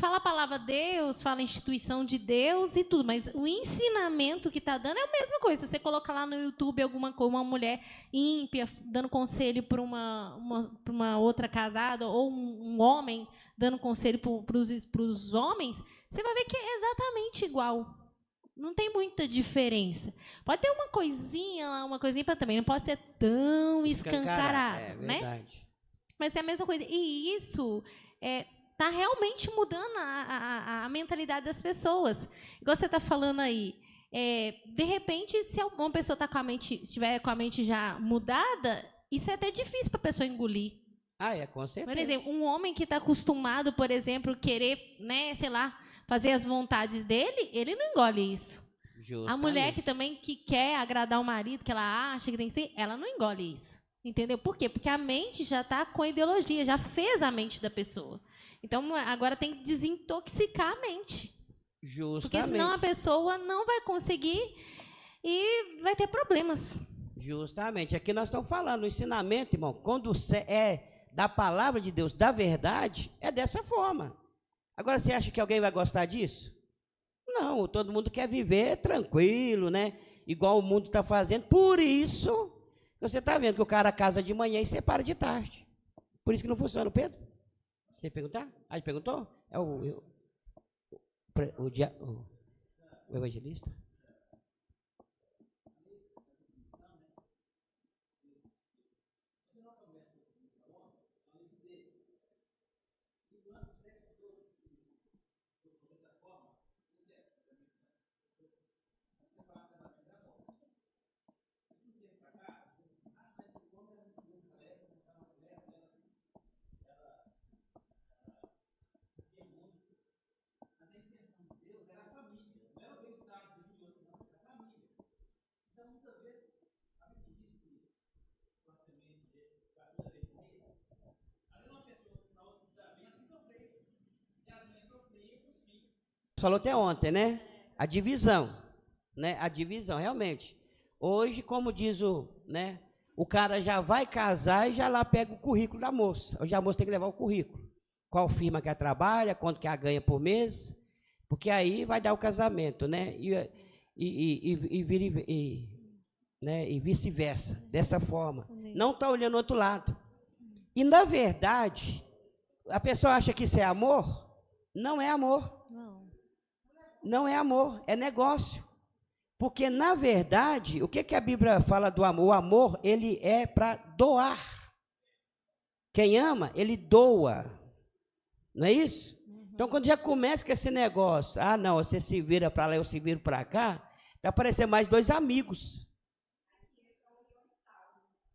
a palavra Deus, fala a instituição de Deus e tudo, mas o ensinamento que está dando é a mesma coisa. Se você colocar lá no YouTube alguma coisa, uma mulher ímpia dando conselho para uma outra casada, ou um homem dando conselho para os homens, você vai ver que é exatamente igual. Não tem muita diferença. Pode ter uma coisinha lá, uma coisinha para também, não pode ser tão escancarado, né? Verdade. Mas é a mesma coisa. E isso está realmente mudando a mentalidade das pessoas. Igual você está falando aí. De repente, se uma pessoa estiver com a mente já mudada, isso é até difícil para a pessoa engolir. Com certeza. Por exemplo, um homem que está acostumado, por exemplo, querer, né, sei lá, fazer as vontades dele, ele não engole isso. A mulher que também que quer agradar o marido, que ela acha que tem que ser, ela não engole isso. Entendeu? Por quê? Porque a mente já está com a ideologia, já fez a mente da pessoa. Então, agora tem que desintoxicar a mente. Justamente. Porque senão a pessoa não vai conseguir e vai ter problemas. Justamente. Aqui nós estamos falando, o ensinamento, irmão, quando é da palavra de Deus, da verdade, é dessa forma. Agora, você acha que alguém vai gostar disso? Não, todo mundo quer viver tranquilo, né? Igual o mundo está fazendo. Por isso, você está vendo que o cara casa de manhã e separa de tarde. Por isso que não funciona, Pedro. Você perguntar? Ah, ele perguntou? É o evangelista? Falou até ontem, né? A divisão, né? A divisão, realmente. Hoje, como diz né? O cara já vai casar e já lá pega o currículo da moça. Hoje a moça tem que levar o currículo. Qual firma que ela trabalha, quanto que ela ganha por mês, porque aí vai dar o casamento, né? E vice-versa, dessa forma. Não está olhando o outro lado. E, na verdade, a pessoa acha que isso é amor? Não é amor. Não é amor, é negócio. Porque, na verdade, o que a Bíblia fala do amor? O amor, ele é para doar. Quem ama, ele doa. Não é isso? Então, quando já começa com esse negócio, não, você se vira para lá, eu se viro para cá, vai aparecer mais dois amigos.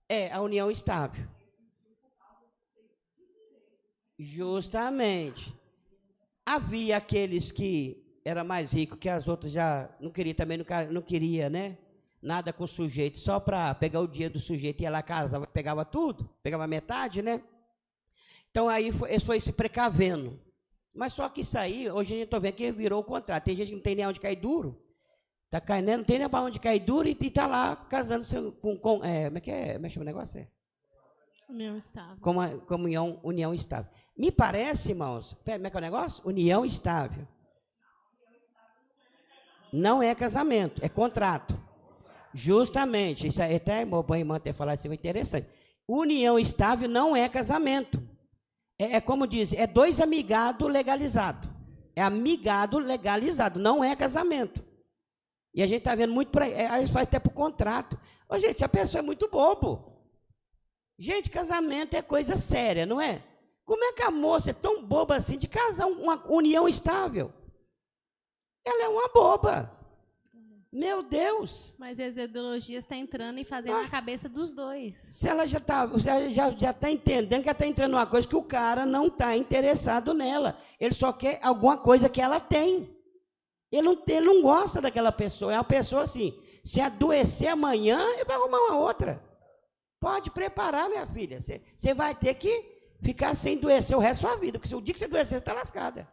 É, a união estável. Justamente. Havia aqueles que era mais rico que as outras, já não queria também, não queria, né? Nada com o sujeito, só para pegar o dinheiro do sujeito, ia lá casava, pegava tudo, pegava metade, né? Então aí eles foi se precavendo. Mas só que isso aí, hoje a gente está vendo que virou o contrário. Tem gente que não tem nem onde cair duro, tá caindo, não tem nem para onde cair duro e está lá casando com como é que é? Como é que chama o negócio? União estável. União estável. Me parece, irmãos, como é que é o negócio? União estável. Não é casamento, é contrato. Justamente, isso aí até a irmã ter falado, isso é interessante. União estável não é casamento. É como diz, é dois amigados legalizados. É amigado legalizado, não é casamento. E a gente está vendo muito por aí, aí faz até por contrato. Ô, gente, a pessoa é muito bobo. Gente, casamento é coisa séria, não é? Como é que a moça é tão boba assim de casar uma união estável? Ela é uma boba. Meu Deus. Mas as ideologias estão entrando e fazendo na cabeça dos dois. Se ela já está entendendo que ela está entrando numa coisa que o cara não está interessado nela. Ele só quer alguma coisa que ela tem. Ele não gosta daquela pessoa. É uma pessoa assim, se adoecer amanhã, ele vai arrumar uma outra. Pode preparar, minha filha. Você vai ter que ficar sem adoecer o resto da sua vida. Porque se o dia que você adoecer, você está lascada.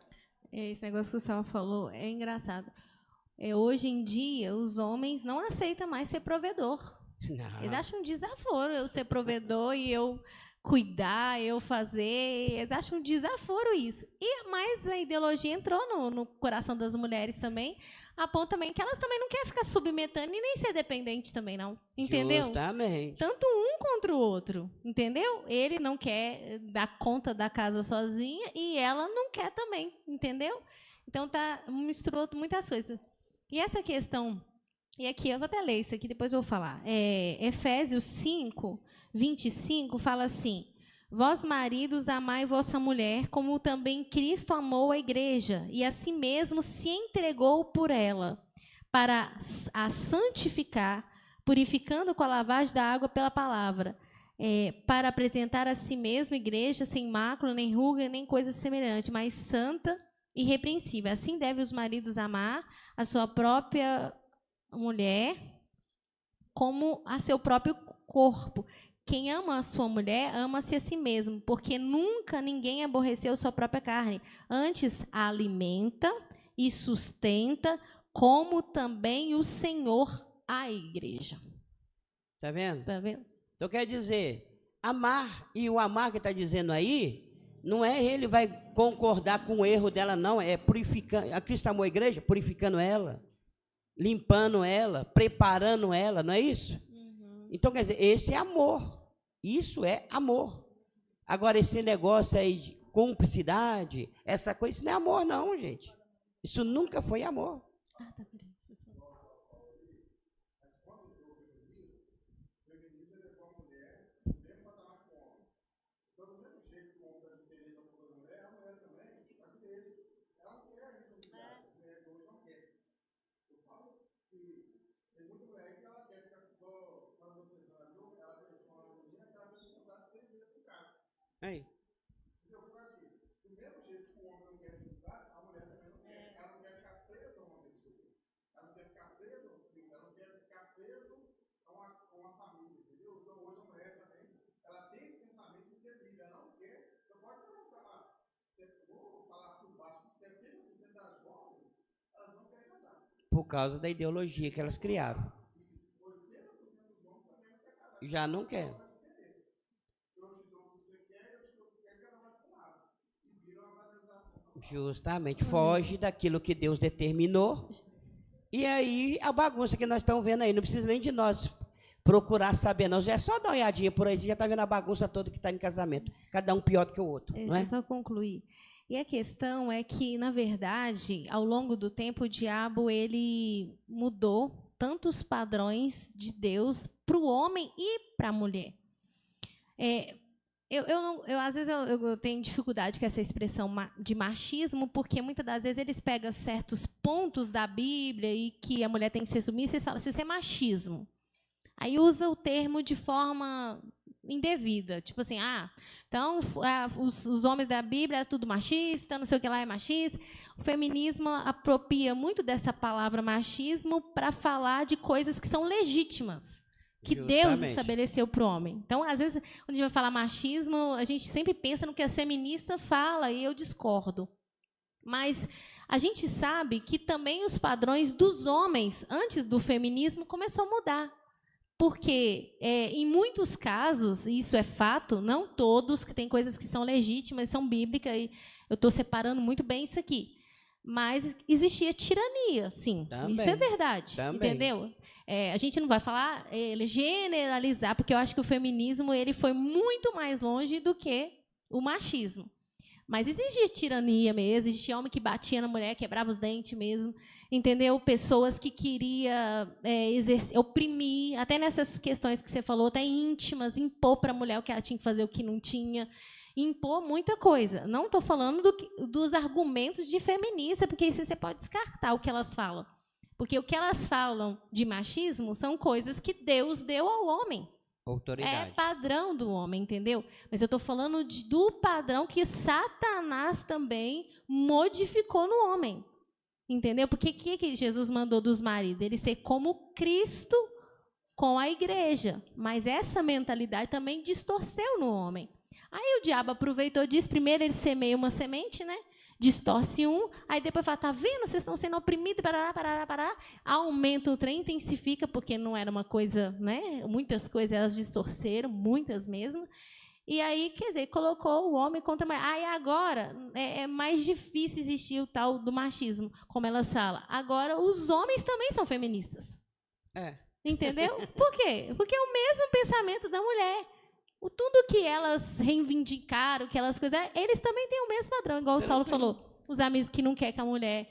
Esse negócio que o Sal falou é engraçado. Hoje em dia, os homens não aceitam mais ser provedor. Não. Eles acham um desaforo eu ser provedor e eu cuidar, eu fazer. Eles acham um desaforo isso. Mas a ideologia entrou no coração das mulheres também, a ponto também que elas também não querem ficar submetendo e nem ser dependente também, não. Entendeu? Justamente. Tanto um contra o outro, entendeu? Ele não quer dar conta da casa sozinha e ela não quer também, entendeu? Então, misturou muitas coisas. E essa questão, e aqui eu vou até ler isso aqui, depois eu vou falar. Efésios 5, 25, fala assim: vós, maridos, amai vossa mulher, como também Cristo amou a igreja, e a si mesmo se entregou por ela, para a santificar, purificando com a lavagem da água pela palavra, para apresentar a si mesmo igreja sem mácula, nem ruga, nem coisa semelhante, mas santa e irrepreensível. Assim devem os maridos amar a sua própria mulher como a seu próprio corpo. Quem ama a sua mulher, ama-se a si mesmo, porque nunca ninguém aborreceu sua própria carne. Antes, a alimenta e sustenta, como também o Senhor a igreja. Está vendo? Está vendo? Então quer dizer, amar, e o amar que está dizendo aí, não é ele vai concordar com o erro dela, não, é purificando. A Cristo amou a igreja, purificando ela, limpando ela, preparando ela, não é isso? Então, quer dizer, esse é amor. Isso é amor. Agora, esse negócio aí de cumplicidade, essa coisa, isso não é amor, não, gente. Isso nunca foi amor. Aí. Por causa da ideologia que elas criaram. Já não quer. Justamente, foge daquilo que Deus determinou. E aí, a bagunça que nós estamos vendo aí, não precisa nem de nós procurar saber, não. Já é só dar uma olhadinha por aí, você já está vendo a bagunça toda que está em casamento. Cada um pior do que o outro. Deixa não é? eu só concluir. E a questão é que, na verdade, ao longo do tempo, o diabo ele mudou tantos padrões de Deus para o homem e para a mulher. Às vezes eu tenho dificuldade com essa expressão de machismo, porque muitas das vezes eles pegam certos pontos da Bíblia e que a mulher tem que ser submissa e eles falam assim, isso é machismo. Aí usa o termo de forma indevida, tipo assim, então os homens da Bíblia é tudo machista, não sei o que lá é machista. O feminismo apropria muito dessa palavra machismo para falar de coisas que são legítimas, que Deus estabeleceu para o homem. Então, às vezes, quando a gente vai falar machismo, a gente sempre pensa no que a feminista fala, e eu discordo. Mas a gente sabe que também os padrões dos homens, antes do feminismo, começou a mudar. Porque, em muitos casos, e isso é fato, não todos, que tem coisas que são legítimas, são bíblicas, e eu estou separando muito bem isso aqui. Mas existia tirania, sim. Também, isso é verdade, entendeu? A gente não vai falar, generalizar, porque eu acho que o feminismo ele foi muito mais longe do que o machismo. Mas existia tirania mesmo, existia homem que batia na mulher, quebrava os dentes mesmo, entendeu? Pessoas que queriam oprimir, até nessas questões que você falou, até íntimas, impor para a mulher o que ela tinha que fazer, o que não tinha, impor muita coisa. Não estou falando dos argumentos de feminista, porque isso você pode descartar o que elas falam. Porque o que elas falam de machismo são coisas que Deus deu ao homem. Autoridade. É padrão do homem, entendeu? Mas eu estou falando do padrão que Satanás também modificou no homem. Entendeu? Porque o que Jesus mandou dos maridos? Ele ser como Cristo com a igreja. Mas essa mentalidade também distorceu no homem. Aí o diabo aproveitou disso. Primeiro ele semeia uma semente, né? Distorce aí depois fala, tá vendo? Vocês estão sendo oprimidos, parará. Aumenta o trem, intensifica, porque não era uma coisa, né? Muitas coisas elas distorceram, muitas mesmo. E aí, quer dizer, colocou o homem contra a mulher. Aí agora é mais difícil existir o tal do machismo, como elas falam. Agora, os homens também são feministas. Entendeu? Por quê? Porque é o mesmo pensamento da mulher. Tudo que elas reivindicaram, que elas coisas, eles também têm o mesmo padrão, igual o Saulo falou. Os amigos que não querem que a mulher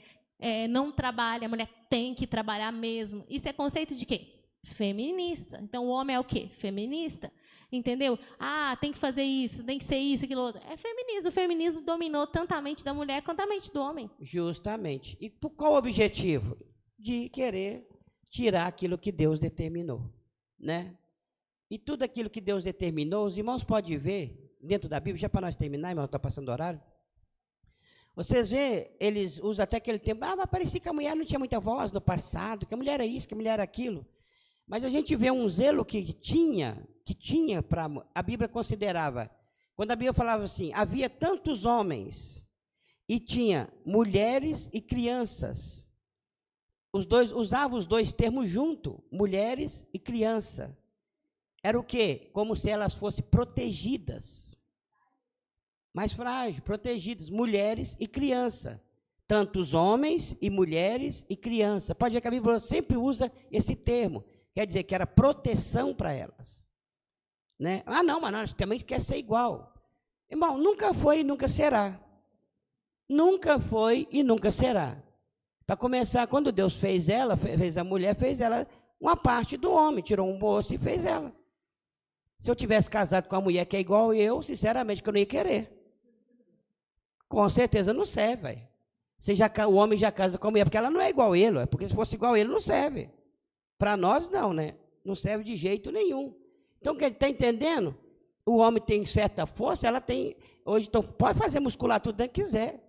não trabalhe, a mulher tem que trabalhar mesmo. Isso é conceito de quê? Feminista. Então, o homem é o quê? Feminista. Entendeu? Tem que fazer isso, tem que ser isso, aquilo outro. É feminismo. O feminismo dominou tanto a mente da mulher quanto a mente do homem. Justamente. E por qual o objetivo? De querer tirar aquilo que Deus determinou, né? E tudo aquilo que Deus determinou, os irmãos podem ver, dentro da Bíblia, já para nós terminar, irmão, está passando o horário. Vocês vê, eles usam até aquele tempo, mas parecia que a mulher não tinha muita voz no passado, que a mulher era isso, que a mulher era aquilo. Mas a gente vê um zelo que tinha para... A Bíblia considerava, quando a Bíblia falava assim, havia tantos homens e tinha mulheres e crianças. Usavam os dois termos junto, mulheres e criança. Era o quê? Como se elas fossem protegidas. Mais frágil, protegidas, mulheres e criança. Tantos homens e mulheres e criança. Pode ver que a Bíblia sempre usa esse termo. Quer dizer que era proteção para elas. Né? Ah, não, mas nós também quer ser igual. Irmão, nunca foi e nunca será. Nunca foi e nunca será. Para começar, quando Deus fez ela, fez a mulher, fez ela uma parte do homem, tirou um osso e fez ela. Se eu tivesse casado com uma mulher que é igual eu, sinceramente, que eu não ia querer. Com certeza não serve, velho. O homem já casa com a mulher, porque ela não é igual a ele, é porque se fosse igual a ele, não serve. Para nós, não, né? Não serve de jeito nenhum. Então, ele está entendendo? O homem tem certa força, ela tem... Hoje, então, pode fazer musculatura quando quiser.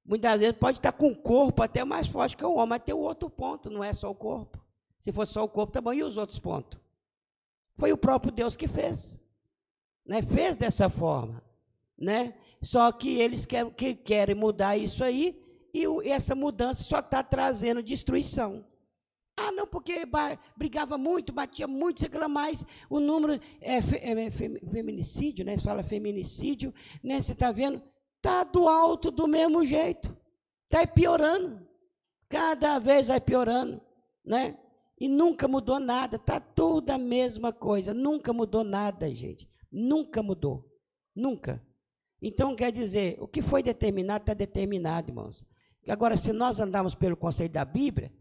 Muitas vezes pode estar com o corpo até mais forte que o homem, mas tem o outro ponto, não é só o corpo. Se fosse só o corpo, tá bom, e os outros pontos? Foi o próprio Deus que fez. Né? Fez dessa forma. Né? Só que eles querem mudar isso aí, e essa mudança só está trazendo destruição. Ah, não, porque brigava muito, batia muito, sei lá mais. O número feminicídio, né? Você fala feminicídio, né? Você está vendo? Está do alto do mesmo jeito. Está piorando. Cada vez vai piorando, né? E nunca mudou nada. Está tudo a mesma coisa. Nunca mudou nada, gente. Nunca mudou. Nunca. Então, quer dizer, o que foi determinado, está determinado, irmãos. Agora, se nós andarmos pelo conselho da Bíblia,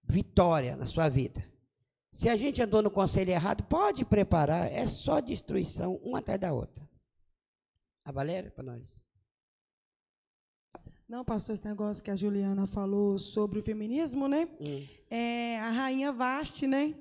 vitória na sua vida. Se a gente andou no conselho errado, pode preparar, é só destruição, uma atrás da outra. A Valéria, para nós. Não, pastor, esse negócio que a Juliana falou sobre o feminismo, né? A rainha Vasti, né?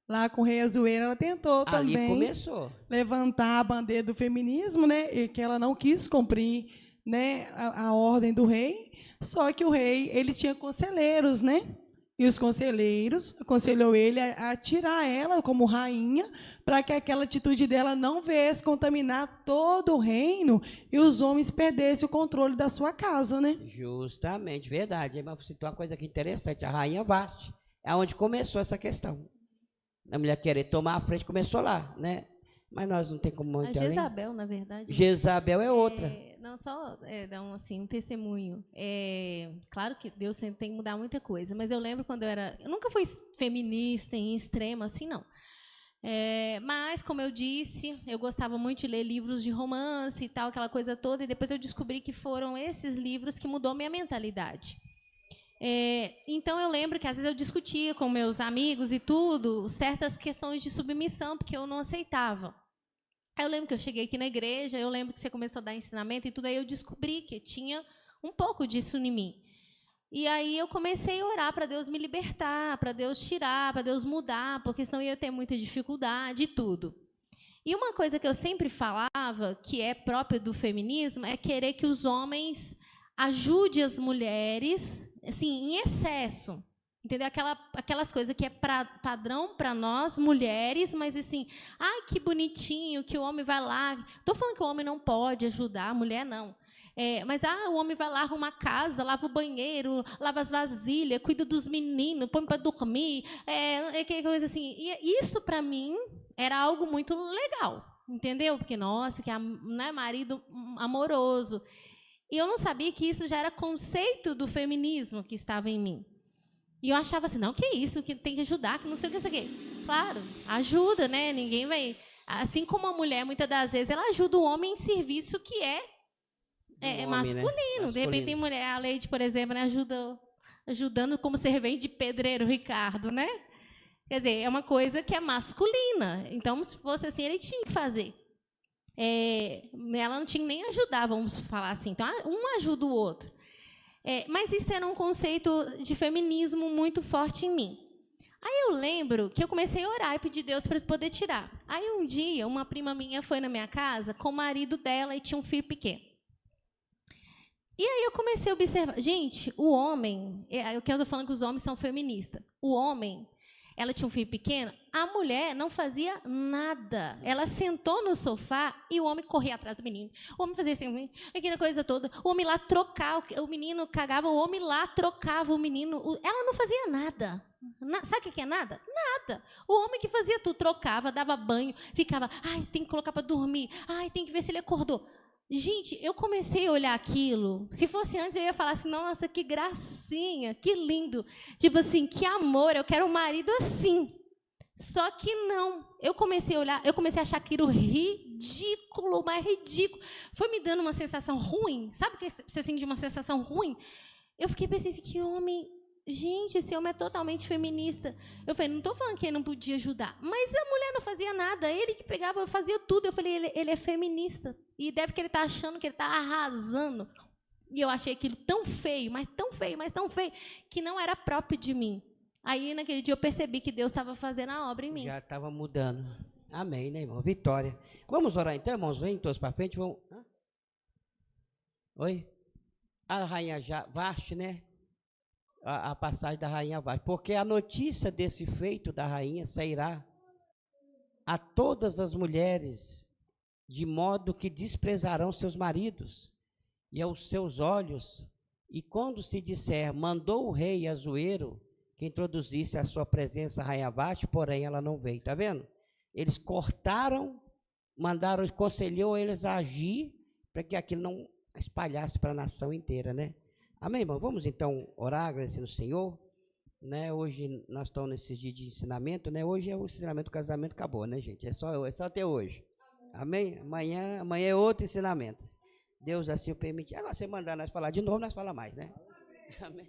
Lá com o rei Azuero, ela tentou ali também começou. Levantar a bandeira do feminismo, né? E que ela não quis cumprir, né, a ordem do rei. Só que o rei, ele tinha conselheiros, né? E os conselheiros aconselhou ele a tirar ela como rainha, para que aquela atitude dela não viesse contaminar todo o reino e os homens perdessem o controle da sua casa, né? Justamente, verdade. Mas citou uma coisa aqui interessante, a rainha Vasti, é onde começou essa questão. A mulher querer tomar a frente começou lá, né? Mas nós não tem como... A Jezabel, na verdade. Jezabel é outra. Não, só dar um testemunho. Claro que Deus sempre tem que mudar muita coisa, mas eu lembro quando eu nunca fui feminista em extremo, assim, não. Mas, como eu disse, eu gostava muito de ler livros de romance e tal, aquela coisa toda, e depois eu descobri que foram esses livros que mudou minha mentalidade. Então, eu lembro que, às vezes, eu discutia com meus amigos e tudo, certas questões de submissão, porque eu não aceitava. Aí eu lembro que eu cheguei aqui na igreja, eu lembro que você começou a dar ensinamento e tudo, aí eu descobri que tinha um pouco disso em mim. E aí eu comecei a orar para Deus me libertar, para Deus tirar, para Deus mudar, porque senão eu ia ter muita dificuldade e tudo. E uma coisa que eu sempre falava, que é própria do feminismo, é querer que os homens ajudem as mulheres, assim, em excesso. Entendeu? Aquelas coisas que é padrão para nós, mulheres, mas assim, ai, que bonitinho, que o homem vai lá. Estou falando que o homem não pode ajudar, a mulher não. Mas o homem vai lá, arruma a casa, lava o banheiro, lava as vasilhas, cuida dos meninos, põe para dormir, que coisa assim. E isso, para mim, era algo muito legal, entendeu? Porque, nossa, que né, marido amoroso. E eu não sabia que isso já era conceito do feminismo que estava em mim. E eu achava assim, não, que isso, que tem que ajudar, que não sei o que, isso aqui. Claro, ajuda, né? Ninguém vai... Assim como a mulher, muitas das vezes, ela ajuda o homem em serviço que é masculino. Né? De repente, tem mulher, a Leide, por exemplo, né, ajudando como servente de pedreiro, Ricardo, né? Quer dizer, é uma coisa que é masculina. Então, se fosse assim, ele tinha que fazer. Ela não tinha nem ajudar, vamos falar assim. Então, um ajuda o outro. Mas isso era um conceito de feminismo muito forte em mim. Aí eu lembro que eu comecei a orar e pedir a Deus para poder tirar. Aí um dia, uma prima minha foi na minha casa com o marido dela e tinha um filho pequeno. E aí eu comecei a observar. Gente, o homem, eu quero falando que os homens são feministas. O homem, ela tinha um filho pequeno, a mulher não fazia nada. Ela sentou no sofá e o homem corria atrás do menino. O homem fazia assim, aquela coisa toda. O homem lá trocava, o menino cagava, o homem lá trocava o menino. Ela não fazia nada. Sabe o que é nada? Nada. O homem que fazia tudo, trocava, dava banho, ficava, ai, tem que colocar para dormir, ai, tem que ver se ele acordou. Gente, eu comecei a olhar aquilo. Se fosse antes, eu ia falar assim, nossa, que gracinha, que lindo. Tipo assim, que amor, eu quero um marido assim. Só que não. Eu comecei a olhar, eu comecei a achar aquilo ridículo, mas ridículo. Foi me dando uma sensação ruim. Sabe o que você sente uma sensação ruim? Eu fiquei pensando assim, que homem... Gente, esse homem é totalmente feminista. Eu falei, não estou falando que ele não podia ajudar, mas a mulher não fazia nada, ele que pegava, eu fazia tudo. Eu falei, ele é feminista. E deve que ele está achando que ele está arrasando. E eu achei aquilo tão feio, mas tão feio, mas tão feio, que não era próprio de mim. Aí, naquele dia, eu percebi que Deus estava fazendo a obra em mim. Já estava mudando. Amém, né, irmão? Vitória. Vamos orar então, irmãos? Vem todos para frente. Vamos... Oi? A rainha Vasti, né? A passagem da rainha Vasti, porque a notícia desse feito da rainha sairá a todas as mulheres, de modo que desprezarão seus maridos e aos seus olhos, e quando se disser, mandou o rei Azuero que introduzisse a sua presença a rainha Vasti, porém ela não veio, tá vendo? Eles cortaram, mandaram, aconselhou eles a agir, para que aquilo não espalhasse para a nação inteira, né? Amém, irmão? Vamos então orar, agradecendo o Senhor, né? Hoje nós estamos nesses dias de ensinamento, né? Hoje é o ensinamento do casamento, acabou, né, gente? É só até hoje. Amém? Amanhã é outro ensinamento. Deus assim o permitir. Agora, você mandar nós falar de novo, nós falamos mais, né? Amém.